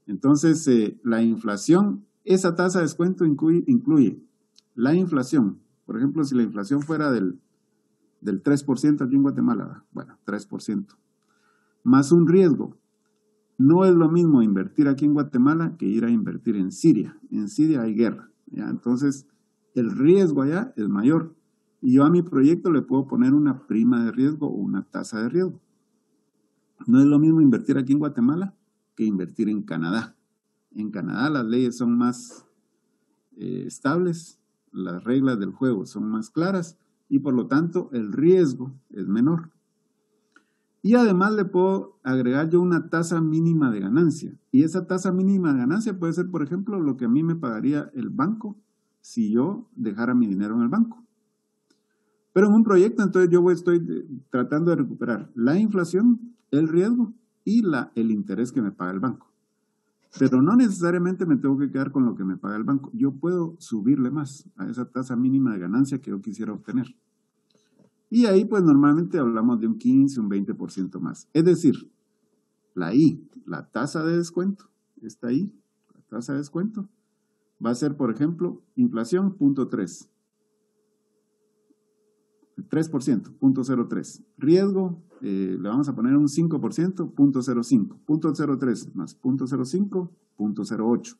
[SPEAKER 1] Entonces, la inflación, esa tasa de descuento incluye la inflación. Por ejemplo, si la inflación fuera del 3% aquí en Guatemala, bueno, 3%, más un riesgo. No es lo mismo invertir aquí en Guatemala que ir a invertir en Siria. En Siria hay guerra, ¿ya? Entonces, el riesgo allá es mayor. Y yo a mi proyecto le puedo poner una prima de riesgo o una tasa de riesgo. No es lo mismo invertir aquí en Guatemala que invertir en Canadá. En Canadá las leyes son más estables, las reglas del juego son más claras y por lo tanto el riesgo es menor. Y además le puedo agregar yo una tasa mínima de ganancia. Y esa tasa mínima de ganancia puede ser, por ejemplo, lo que a mí me pagaría el banco si yo dejara mi dinero en el banco. Pero en un proyecto, entonces yo estoy tratando de recuperar la inflación, el riesgo y el interés que me paga el banco. Pero no necesariamente me tengo que quedar con lo que me paga el banco. Yo puedo subirle más a esa tasa mínima de ganancia que yo quisiera obtener. Y ahí pues normalmente hablamos de un 15, un 20% más. Es decir, la I, la tasa de descuento, está ahí, la tasa de descuento, va a ser, por ejemplo, inflación 0.3. 3%, 0.03. Riesgo, le vamos a poner un 5%, 0.05. 0.03 más 0.05, 0.08.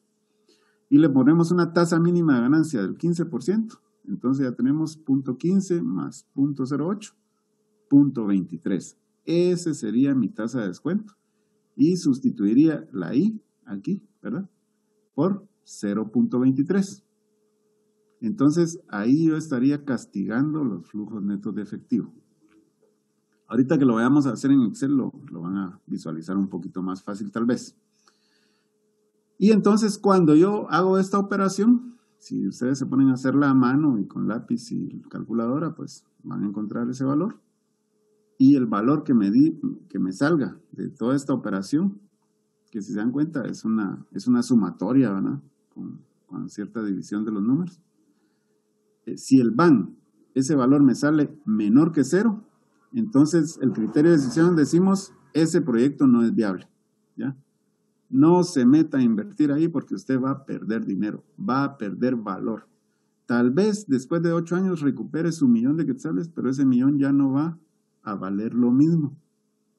[SPEAKER 1] Y le ponemos una tasa mínima de ganancia del 15%. Entonces ya tenemos 0.15 más 0.08, 0.23. Ese sería mi tasa de descuento. Y sustituiría la I aquí, ¿verdad? Por 0.23. Entonces, ahí yo estaría castigando los flujos netos de efectivo. Ahorita que lo vayamos a hacer en Excel, lo van a visualizar un poquito más fácil tal vez. Y entonces, cuando yo hago esta operación, si ustedes se ponen a hacerla a mano y con lápiz y calculadora, pues van a encontrar ese valor. Y el valor que me salga de toda esta operación, que si se dan cuenta es una sumatoria, ¿verdad? Con cierta división de los números. Si el BAN, ese valor me sale menor que 0, entonces el criterio de decisión decimos, ese proyecto no es viable, ¿ya? No se meta a invertir ahí porque usted va a perder dinero, va a perder valor. Tal vez después de 8 años recupere su millón de quetzales, pero ese millón ya no va a valer lo mismo.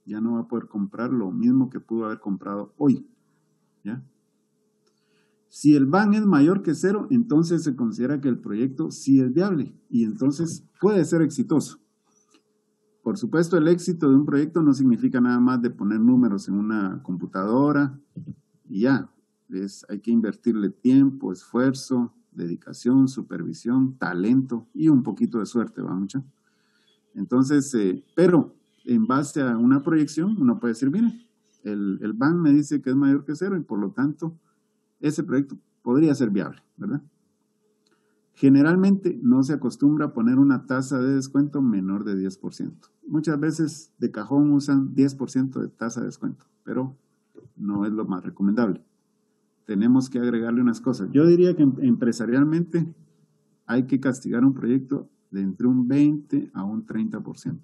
[SPEAKER 1] Ya no va a poder comprar lo mismo que pudo haber comprado hoy, ¿ya? Si el BAN es mayor que 0, entonces se considera que el proyecto sí es viable y entonces puede ser exitoso. Por supuesto, el éxito de un proyecto no significa nada más de poner números en una computadora y ya. Hay que invertirle tiempo, esfuerzo, dedicación, supervisión, talento y un poquito de suerte, ¿va mucha? Entonces, pero en base a una proyección, uno puede decir, mire, el BAN me dice que es mayor que 0 y por lo tanto, ese proyecto podría ser viable, ¿verdad? Generalmente no se acostumbra a poner una tasa de descuento menor de 10%. Muchas veces de cajón usan 10% de tasa de descuento, pero no es lo más recomendable. Tenemos que agregarle unas cosas. Yo diría que empresarialmente hay que castigar un proyecto de entre un 20 a un 30%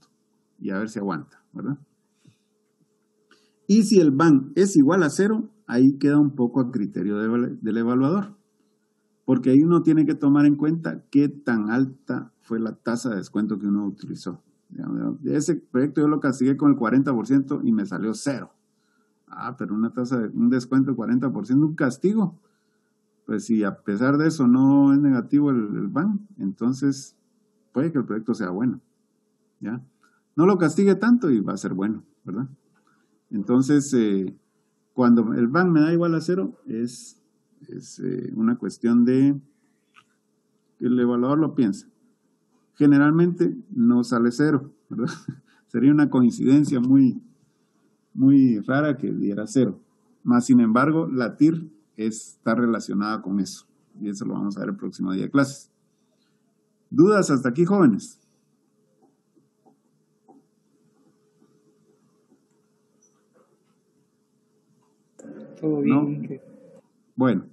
[SPEAKER 1] y a ver si aguanta, ¿verdad? Y si el BAN es igual a 0, ahí queda un poco a criterio del evaluador. Porque ahí uno tiene que tomar en cuenta qué tan alta fue la tasa de descuento que uno utilizó. De ese proyecto yo lo castigué con el 40% y me salió 0. Pero un descuento del 40%, un castigo. Pues si a pesar de eso no es negativo el BAN, entonces puede que el proyecto sea bueno, ¿ya? No lo castigue tanto y va a ser bueno, ¿verdad? Entonces, cuando el BAN me da igual a 0, es una cuestión de que el evaluador lo piensa. Generalmente no sale 0, ¿verdad? Sería una coincidencia muy, muy rara que diera 0. Más sin embargo, la TIR está relacionada con eso. Y eso lo vamos a ver el próximo día de clases. ¿Dudas hasta aquí, jóvenes?
[SPEAKER 5] Todo bien. ¿No?
[SPEAKER 1] Bueno,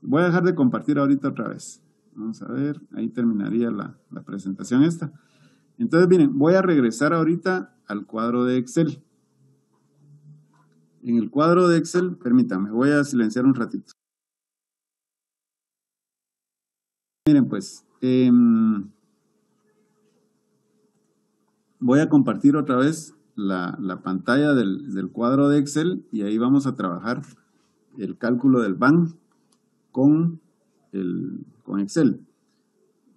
[SPEAKER 1] voy a dejar de compartir ahorita otra vez. Vamos a ver, ahí terminaría la presentación esta. Entonces, miren, voy a regresar ahorita al cuadro de Excel. En el cuadro de Excel, permítanme, voy a silenciar un ratito. Miren, pues, voy a compartir otra vez la pantalla del cuadro de Excel y ahí vamos a trabajar el cálculo del BAN con Excel.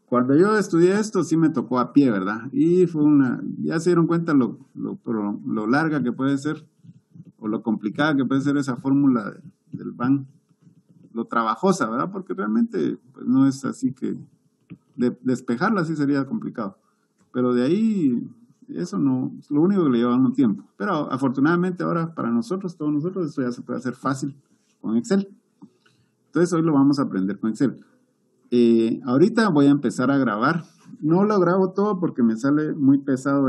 [SPEAKER 1] Cuando yo estudié esto sí me tocó a pie, ¿verdad? Y fue ya se dieron cuenta lo larga que puede ser o lo complicada que puede ser esa fórmula del BAN, lo trabajosa, ¿verdad? Porque realmente pues, no es así que despejarla sí sería complicado. Pero de ahí, eso no, es lo único que le lleva un tiempo. Pero afortunadamente ahora para nosotros, todos nosotros, esto ya se puede hacer fácil con Excel. Entonces hoy lo vamos a aprender con Excel. Ahorita voy a empezar a grabar. No lo grabo todo porque me sale muy pesado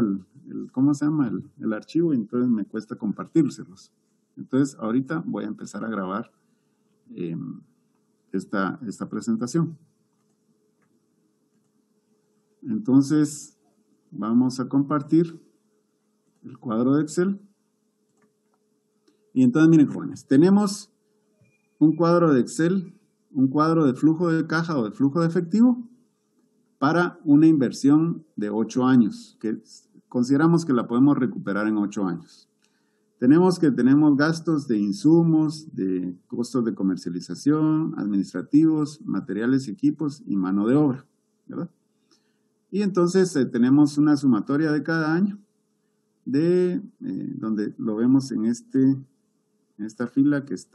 [SPEAKER 1] ¿cómo se llama? El archivo y entonces me cuesta compartírselos. Entonces ahorita voy a empezar a grabar esta presentación. Entonces vamos a compartir el cuadro de Excel. Y entonces miren jóvenes, tenemos un cuadro de Excel, un cuadro de flujo de caja o de flujo de efectivo para una inversión de 8 años, que consideramos que la podemos recuperar en 8 años. Tenemos gastos de insumos, de costos de comercialización, administrativos, materiales y equipos y mano de obra, ¿verdad? Y entonces tenemos una sumatoria de cada año, donde lo vemos en esta fila que es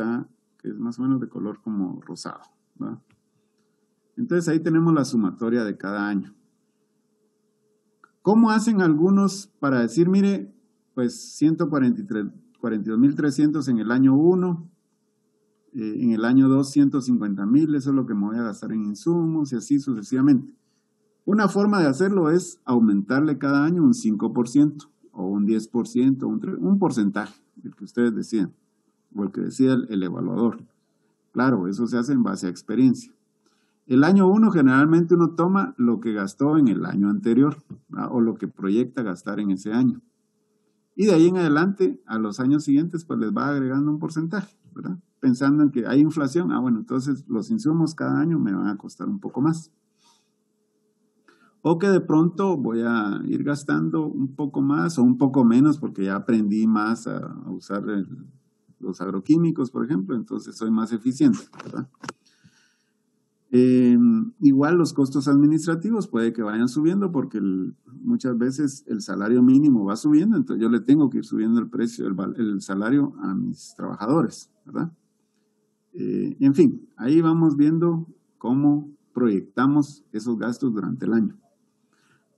[SPEAKER 1] más o menos de color como rosado, ¿verdad? Entonces ahí tenemos la sumatoria de cada año. ¿Cómo hacen algunos para decir, mire, pues 42.300 en el año 1, en el año 2, 150.000, eso es lo que me voy a gastar en insumos y así sucesivamente? Una forma de hacerlo es aumentarle cada año un 5% o un 10%, un porcentaje, el que ustedes decidan, o el que decida el evaluador. Claro, eso se hace en base a experiencia. El año 1 generalmente uno toma lo que gastó en el año anterior, ¿verdad? O lo que proyecta gastar en ese año. Y de ahí en adelante, a los años siguientes, pues les va agregando un porcentaje, ¿verdad? Pensando en que hay inflación, bueno, entonces los insumos cada año me van a costar un poco más. O que de pronto voy a ir gastando un poco más o un poco menos porque ya aprendí más a usar los agroquímicos, por ejemplo, entonces soy más eficiente, ¿verdad? Igual los costos administrativos puede que vayan subiendo porque muchas veces el salario mínimo va subiendo, entonces yo le tengo que ir subiendo el precio, el salario a mis trabajadores, ¿verdad? En fin, ahí vamos viendo cómo proyectamos esos gastos durante el año.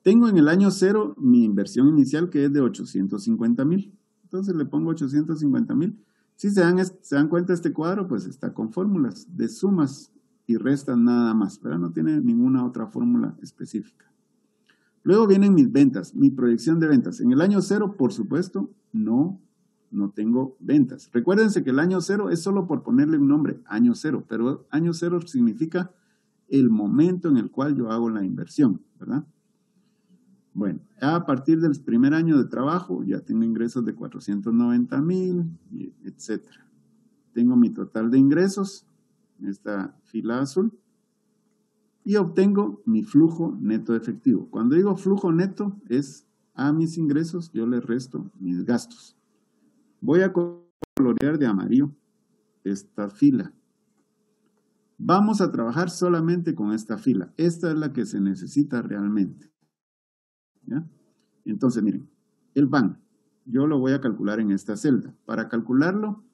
[SPEAKER 1] Tengo en el año 0 mi inversión inicial que es de 850.000, entonces le pongo 850.000. Si se dan cuenta, este cuadro pues está con fórmulas de sumas y restan nada más, pero no tiene ninguna otra fórmula específica. Luego vienen mis ventas, mi proyección de ventas. En el año 0, por supuesto, no tengo ventas. Recuérdense que el año 0 es solo por ponerle un nombre, año 0, pero año 0 significa el momento en el cual yo hago la inversión, ¿verdad? Bueno, a partir del primer año de trabajo ya tengo ingresos de 490.000, etc. Tengo mi total de ingresos, esta fila azul, y obtengo mi flujo neto efectivo. Cuando digo flujo neto es a mis ingresos yo le resto mis gastos. Voy a colorear de amarillo esta fila. Vamos a trabajar solamente con esta fila. Esta es la que se necesita realmente, ¿ya? Entonces, miren, el BAN, yo lo voy a calcular en esta celda. Para calcularlo,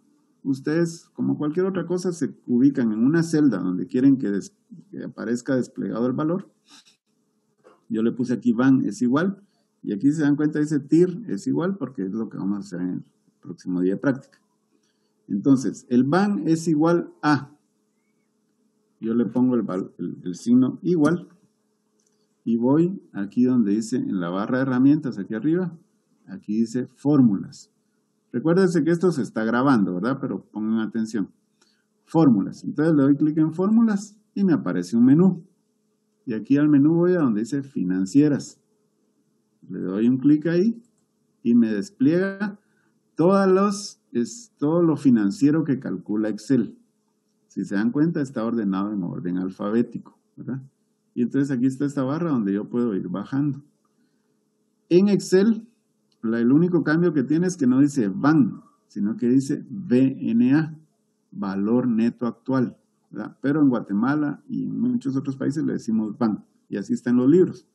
[SPEAKER 1] ustedes, como cualquier otra cosa, se ubican en una celda donde quieren que aparezca desplegado el valor. Yo le puse aquí BAN es igual, y aquí se dan cuenta dice TIR es igual, porque es lo que vamos a hacer en el próximo día de práctica. Entonces, el BAN es igual a, yo le pongo el signo igual, y voy aquí donde dice, en la barra de herramientas, aquí arriba, aquí dice fórmulas. Recuérdense que esto se está grabando, ¿verdad? Pero pongan atención. Fórmulas. Entonces le doy clic en fórmulas y me aparece un menú. Y aquí al menú voy a donde dice financieras. Le doy un clic ahí y me despliega todo lo financiero que calcula Excel. Si se dan cuenta, está ordenado en orden alfabético, ¿verdad? Y entonces aquí está esta barra donde yo puedo ir bajando. En Excel, el único cambio que tiene es que no dice BAN, sino que dice VNA, valor neto actual, ¿verdad? Pero en Guatemala y en muchos otros países le decimos BAN, y así está en los libros.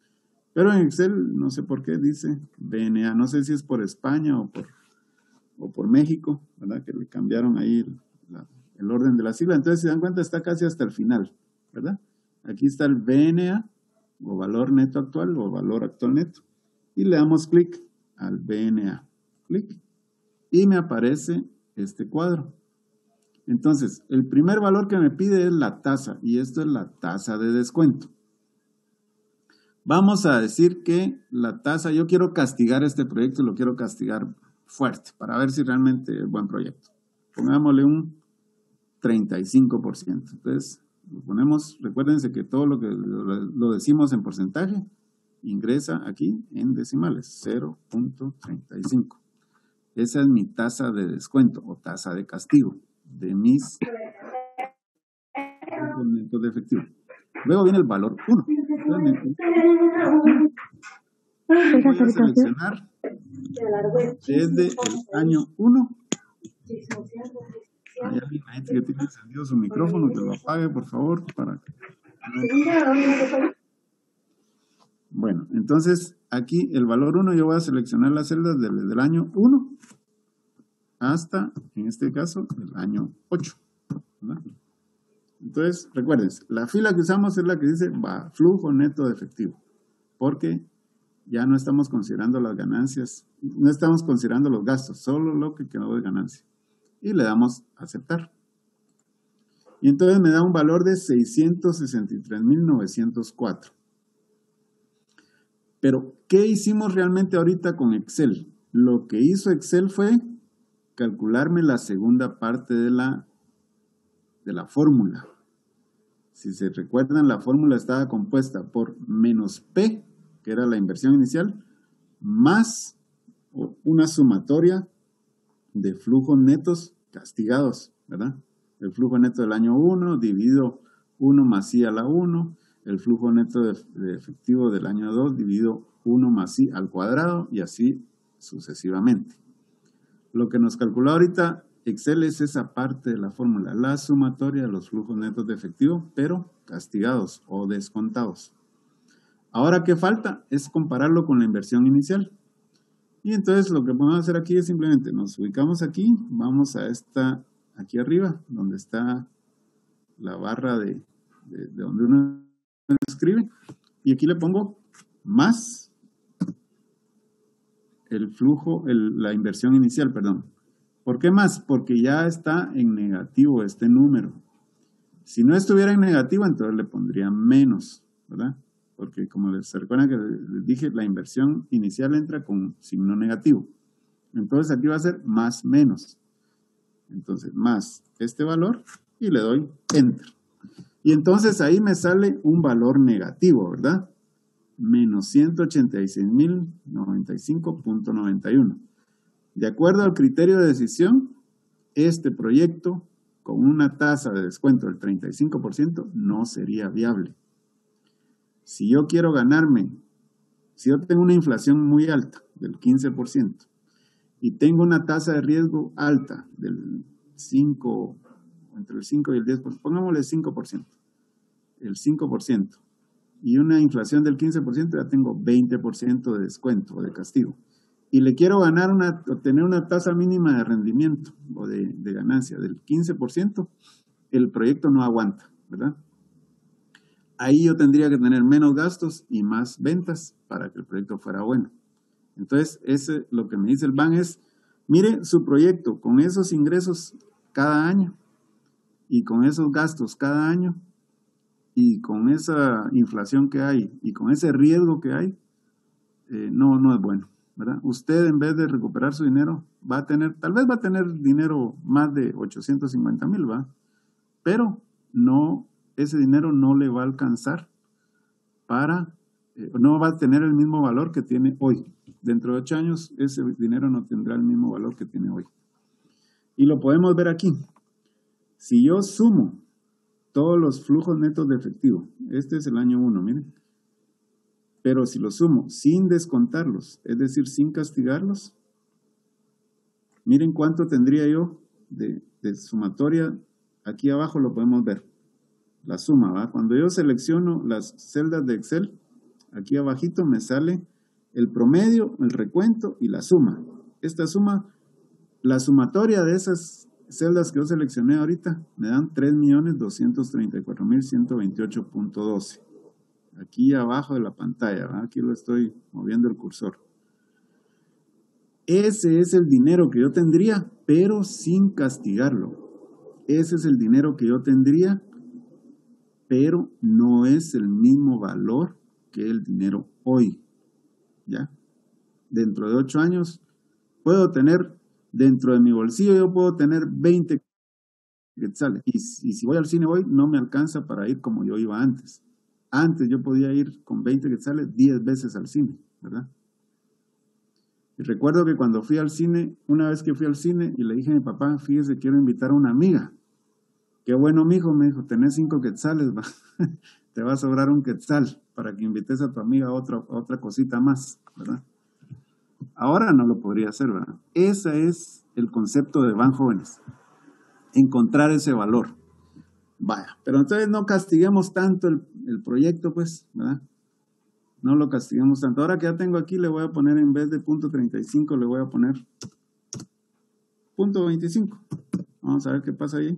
[SPEAKER 1] Pero en Excel, no sé por qué, dice VNA. No sé si es por España o por México, ¿verdad? Que le cambiaron ahí el orden de la sigla. Entonces, si se dan cuenta, está casi hasta el final, ¿verdad? Aquí está el VNA, o valor neto actual, o valor actual neto. Y le damos clic al VNA. Clic. Y me aparece este cuadro. Entonces, el primer valor que me pide es la tasa. Y esto es la tasa de descuento. Vamos a decir que la tasa, yo quiero castigar este proyecto, lo quiero castigar fuerte, para ver si realmente es buen proyecto. Pongámosle un 35%. Entonces, lo ponemos, recuérdense que todo lo que lo decimos en porcentaje, ingresa aquí en decimales, 0.35. Esa es mi tasa de descuento o tasa de castigo de mis elementos de efectivo. Luego viene el valor 1. Voy a seleccionar desde el año 1. Hay alguien ahí que tiene encendido su micrófono, que lo apague, por favor, para que... Bueno, entonces aquí el valor 1 yo voy a seleccionar las celdas desde el año 1 hasta, en este caso, el año 8. ¿Verdad? Entonces, recuerden, la fila que usamos es la que dice flujo neto de efectivo, porque ya no estamos considerando las ganancias, no estamos considerando los gastos, solo lo que quedó de ganancia. Y le damos a aceptar. Y entonces me da un valor de 663.904. Pero, ¿qué hicimos realmente ahorita con Excel? Lo que hizo Excel fue calcularme la segunda parte de la fórmula. Si se recuerdan, la fórmula estaba compuesta por menos P, que era la inversión inicial, más una sumatoria de flujos netos castigados, ¿verdad? El flujo neto del año 1 dividido 1 más I a la 1, el flujo neto de efectivo del año 2 dividido 1 más I al cuadrado y así sucesivamente. Lo que nos calculó ahorita Excel es esa parte de la fórmula, la sumatoria de los flujos netos de efectivo, pero castigados o descontados. Ahora, ¿qué falta? Es compararlo con la inversión inicial. Y entonces lo que vamos a hacer aquí es simplemente nos ubicamos aquí, vamos a aquí arriba, donde está la barra de donde uno escribe, y aquí le pongo más el flujo, la inversión inicial, perdón. ¿Por qué más? Porque ya está en negativo este número. Si no estuviera en negativo, entonces le pondría menos, ¿verdad? Porque como se recuerdan que les dije, la inversión inicial entra con signo negativo. Entonces aquí va a ser más menos. Entonces más este valor y le doy Enter. Y entonces ahí me sale un valor negativo, ¿verdad? Menos 186.095.91. De acuerdo al criterio de decisión, este proyecto con una tasa de descuento del 35% no sería viable. Si yo quiero ganarme, si yo tengo una inflación muy alta del 15% y tengo una tasa de riesgo alta del 5, entre el 5 y el 10%, pongámosle 5%, el 5%, y una inflación del 15%, ya tengo 20% de descuento o de castigo. Y le quiero obtener una tasa mínima de rendimiento o de ganancia del 15%, el proyecto no aguanta, ¿verdad? Ahí yo tendría que tener menos gastos y más ventas para que el proyecto fuera bueno. Entonces, lo que me dice el BAN es, mire su proyecto con esos ingresos cada año y con esos gastos cada año y con esa inflación que hay y con ese riesgo que hay, no es bueno, ¿verdad? Usted en vez de recuperar su dinero tal vez va a tener dinero más de 850,000, ¿va? Pero ese dinero no le va a alcanzar no va a tener el mismo valor que tiene hoy. Dentro de 8 años ese dinero no tendrá el mismo valor que tiene hoy. Y lo podemos ver aquí. Si yo sumo todos los flujos netos de efectivo, este es el año 1, miren. Pero si lo sumo sin descontarlos, es decir, sin castigarlos, miren cuánto tendría yo de sumatoria. Aquí abajo lo podemos ver. La suma, ¿va? Cuando yo selecciono las celdas de Excel, aquí abajito me sale el promedio, el recuento y la suma. Esta suma, la sumatoria de esas celdas que yo seleccioné ahorita, me dan 3.234.128.12. Aquí abajo de la pantalla, ¿va? Aquí lo estoy moviendo el cursor. Ese es el dinero que yo tendría, pero sin castigarlo. Ese es el dinero que yo tendría, pero no es el mismo valor que el dinero hoy, ¿ya? Dentro de 8 años, puedo tener, dentro de mi bolsillo, yo puedo tener 20 quetzales. Y si voy al cine hoy, no me alcanza para ir como yo iba antes. Antes yo podía ir con 20 quetzales 10 veces al cine, ¿verdad? Y recuerdo que cuando fui al cine, una vez que fui al cine y le dije a mi papá, fíjese, quiero invitar a una amiga. Qué bueno, mijo, me dijo, tenés 5 quetzales, ¿va? te va a sobrar un quetzal para que invites a tu amiga a otra cosita más, ¿verdad? Ahora no lo podría hacer, ¿verdad? Ese es el concepto de Van Jóvenes, encontrar ese valor. Vaya, pero entonces no castiguemos tanto el proyecto, pues, ¿verdad? No lo castiguemos tanto. Ahora que ya tengo aquí, le voy a poner en vez de punto 35, le voy a poner punto 25. Vamos a ver qué pasa ahí.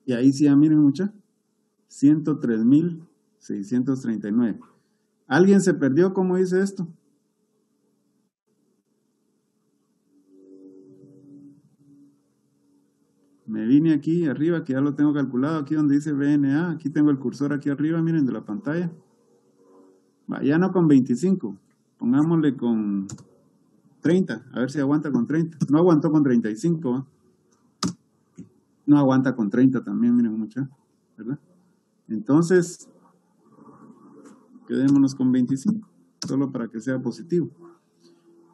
[SPEAKER 1] Y ahí sí, ya miren mucha, 103,639. ¿Alguien se perdió cómo dice esto? Me vine aquí arriba, que ya lo tengo calculado, aquí donde dice BNA, aquí tengo el cursor aquí arriba, miren, de la pantalla. Va, ya no con 25, pongámosle con 30, a ver si aguanta con 30. No aguantó con 35, ¿va? No aguanta con 30 también, miren mucha, ¿verdad? Entonces, quedémonos con 25, solo para que sea positivo.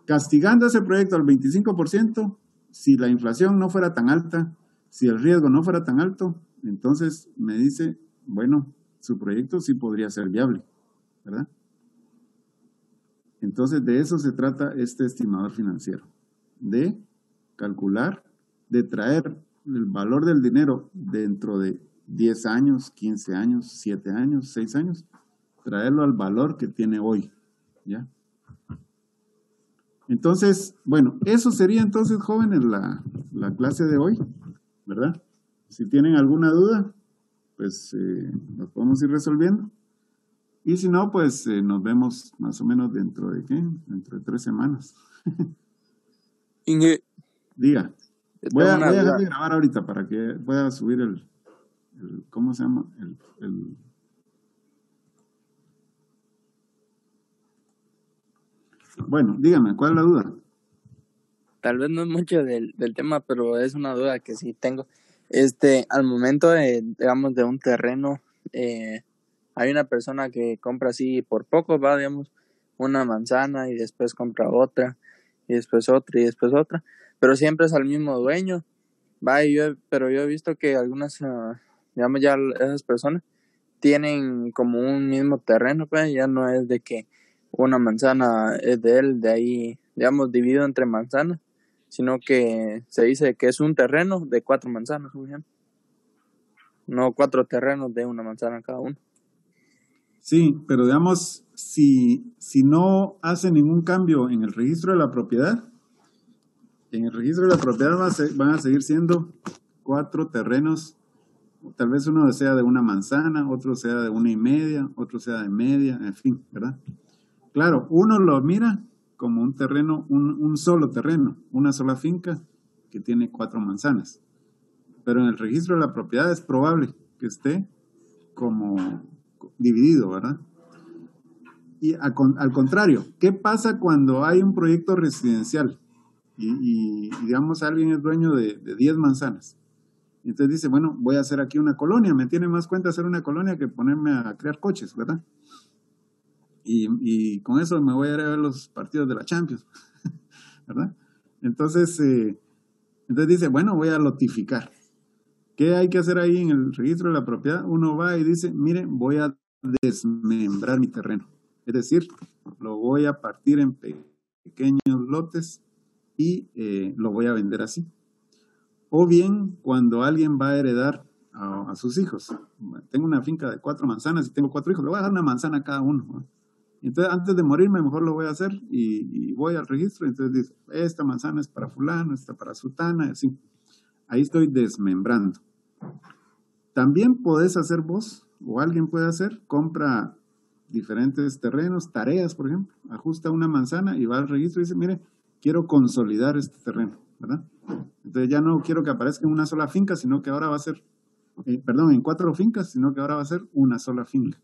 [SPEAKER 1] Castigando ese proyecto al 25%, si la inflación no fuera tan alta, si el riesgo no fuera tan alto, entonces me dice, bueno, su proyecto sí podría ser viable, ¿verdad? Entonces de eso se trata este estimador financiero, de calcular, de traer el valor del dinero dentro de 10 años, 15 años, 7 años, 6 años, traerlo al valor que tiene hoy, ¿ya? Entonces, bueno, eso sería entonces, jóvenes, la clase de hoy, ¿verdad? Si tienen alguna duda, pues lo podemos ir resolviendo. Y si no, pues nos vemos más o menos dentro de, ¿qué? Dentro de 3 semanas.
[SPEAKER 3] Inge,
[SPEAKER 1] Diga,
[SPEAKER 3] yo
[SPEAKER 1] voy
[SPEAKER 3] tengo
[SPEAKER 1] a
[SPEAKER 3] una
[SPEAKER 1] dejar
[SPEAKER 3] duda.
[SPEAKER 1] de grabar ahorita para que pueda subir ¿cómo se llama? Bueno, dígame, ¿cuál es la duda?
[SPEAKER 3] Tal vez no es mucho del tema, pero es una duda que sí tengo. Al momento de, digamos, de un terreno, hay una persona que compra así por poco, va, digamos, una manzana y después compra otra, y después otra, y después otra, pero siempre es al mismo dueño, va, pero yo he visto que algunas, digamos, ya esas personas tienen como un mismo terreno, pues ya no es de que una manzana es de él, de ahí, digamos, dividido entre manzanas, sino que se dice que es un terreno de 4 manzanas, por ejemplo. No 4 terrenos de una manzana cada uno.
[SPEAKER 1] Sí, pero digamos, si no hace ningún cambio en el registro de la propiedad, en el registro de la propiedad van a seguir siendo 4 terrenos. Tal vez uno sea de una manzana, otro sea de 1,5, otro sea de media, en fin, ¿verdad? Claro, uno lo mira como un terreno, un solo terreno, una sola finca que tiene 4 manzanas. Pero en el registro de la propiedad es probable que esté como dividido, ¿verdad? Y al contrario, ¿qué pasa cuando hay un proyecto residencial y digamos alguien es dueño de 10 manzanas? Entonces dice, bueno, voy a hacer aquí una colonia, me tiene más cuenta hacer una colonia que ponerme a crear coches, ¿verdad? Y con eso me voy a ir a ver los partidos de la Champions, ¿verdad? Entonces dice, bueno, voy a lotificar. ¿Qué hay que hacer ahí en el registro de la propiedad? Uno va y dice, mire, voy a desmembrar mi terreno. Es decir, lo voy a partir en pequeños lotes y lo voy a vender así. O bien, cuando alguien va a heredar a sus hijos. Tengo una finca de 4 manzanas y tengo 4 hijos, le voy a dar una manzana a cada uno, ¿no? Entonces, antes de morirme, mejor lo voy a hacer y voy al registro. Entonces dice, esta manzana es para fulano, esta para sutana, y así. Ahí estoy desmembrando. También podés hacer vos, o alguien puede hacer, compra diferentes terrenos, tareas, por ejemplo, ajusta una manzana y va al registro y dice, mire, quiero consolidar este terreno, ¿verdad? Entonces ya no quiero que aparezca en una sola finca, sino que ahora va a ser, en 4 fincas, sino que ahora va a ser una sola finca.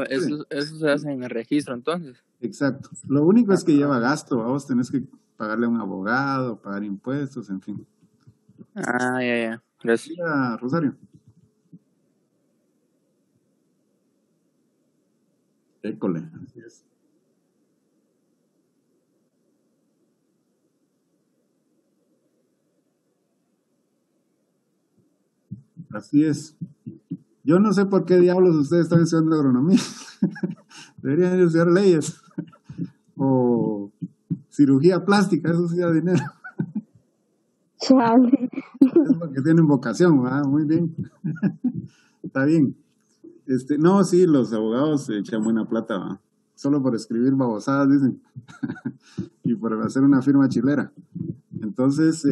[SPEAKER 3] Eso se hace en el registro entonces.
[SPEAKER 1] Exacto. Lo único es que lleva gasto, vos tenés que pagarle a un abogado, pagar impuestos, en fin.
[SPEAKER 3] Ya. Gracias.
[SPEAKER 1] Mira, Rosario. École, así es. Así es. Yo Yo no sé por qué diablos ustedes están estudiando agronomía. Deberían estudiar leyes o cirugía plástica, eso sí da dinero.
[SPEAKER 2] Chale.
[SPEAKER 1] Es porque tienen vocación, ¿verdad? Muy bien. Está bien. No, sí, los abogados se echan buena plata, ¿va? Solo por escribir babosadas, dicen. Y por hacer una firma chilera. Entonces,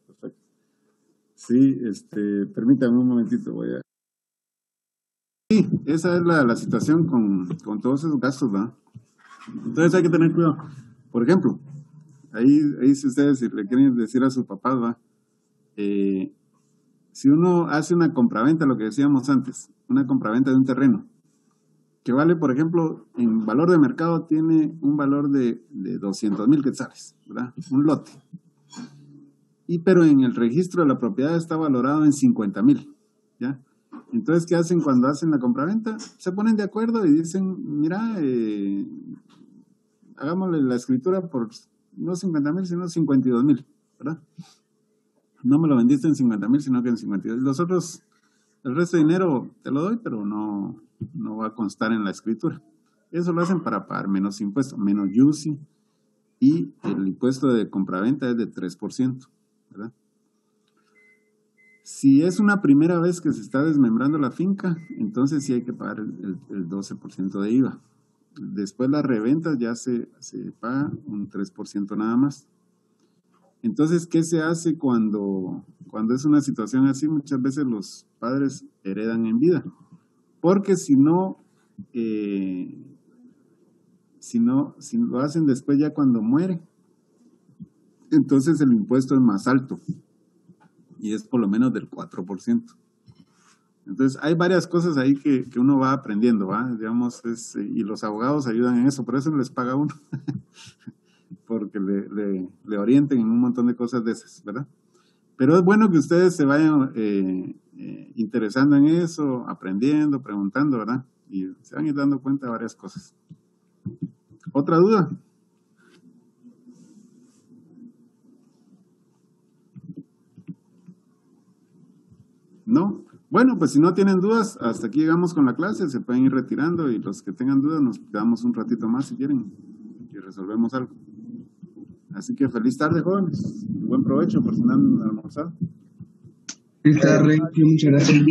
[SPEAKER 1] perfecto. Sí, permítame un momentito, voy a... Sí, esa es la situación con todos esos gastos, ¿va? Entonces hay que tener cuidado. Por ejemplo, ahí si ustedes si le quieren decir a sus papás, ¿va? Si uno hace una compraventa, lo que decíamos antes, una compraventa de un terreno, que vale, por ejemplo, en valor de mercado tiene un valor de 200,000 quetzales, ¿verdad? Un lote. Pero en el registro de la propiedad está valorado en 50,000, ¿ya? Entonces, ¿qué hacen cuando hacen la compraventa? Se ponen de acuerdo y dicen, mira, hagámosle la escritura por no 50,000, sino 52,000, ¿verdad? No me lo vendiste en 50,000, sino que en 52. Los otros, el resto de dinero te lo doy, pero no va a constar en la escritura. Eso lo hacen para pagar menos impuestos, menos UCI, y el impuesto de compraventa es de 3%, ¿verdad? Si es una primera vez que se está desmembrando la finca, entonces sí hay que pagar el 12% de IVA. Después las reventas ya se paga un 3% nada más. Entonces, ¿qué se hace cuando es una situación así? Muchas veces los padres heredan en vida, porque si lo hacen después ya cuando muere, entonces el impuesto es más alto y es por lo menos del 4%. Entonces, hay varias cosas ahí que uno va aprendiendo, ¿va? Digamos, y los abogados ayudan en eso, por eso no les paga uno, porque le orienten en un montón de cosas de esas, ¿verdad? Pero es bueno que ustedes se vayan interesando en eso, aprendiendo, preguntando, ¿verdad? Y se van a ir dando cuenta de varias cosas. ¿Otra duda? ¿No? Bueno, pues si no tienen dudas, hasta aquí llegamos con la clase, se pueden ir retirando y los que tengan dudas nos quedamos un ratito más si quieren y resolvemos algo. Así que feliz tarde, jóvenes. Buen provecho por si no han almorzado.
[SPEAKER 7] Feliz tarde, muchas gracias.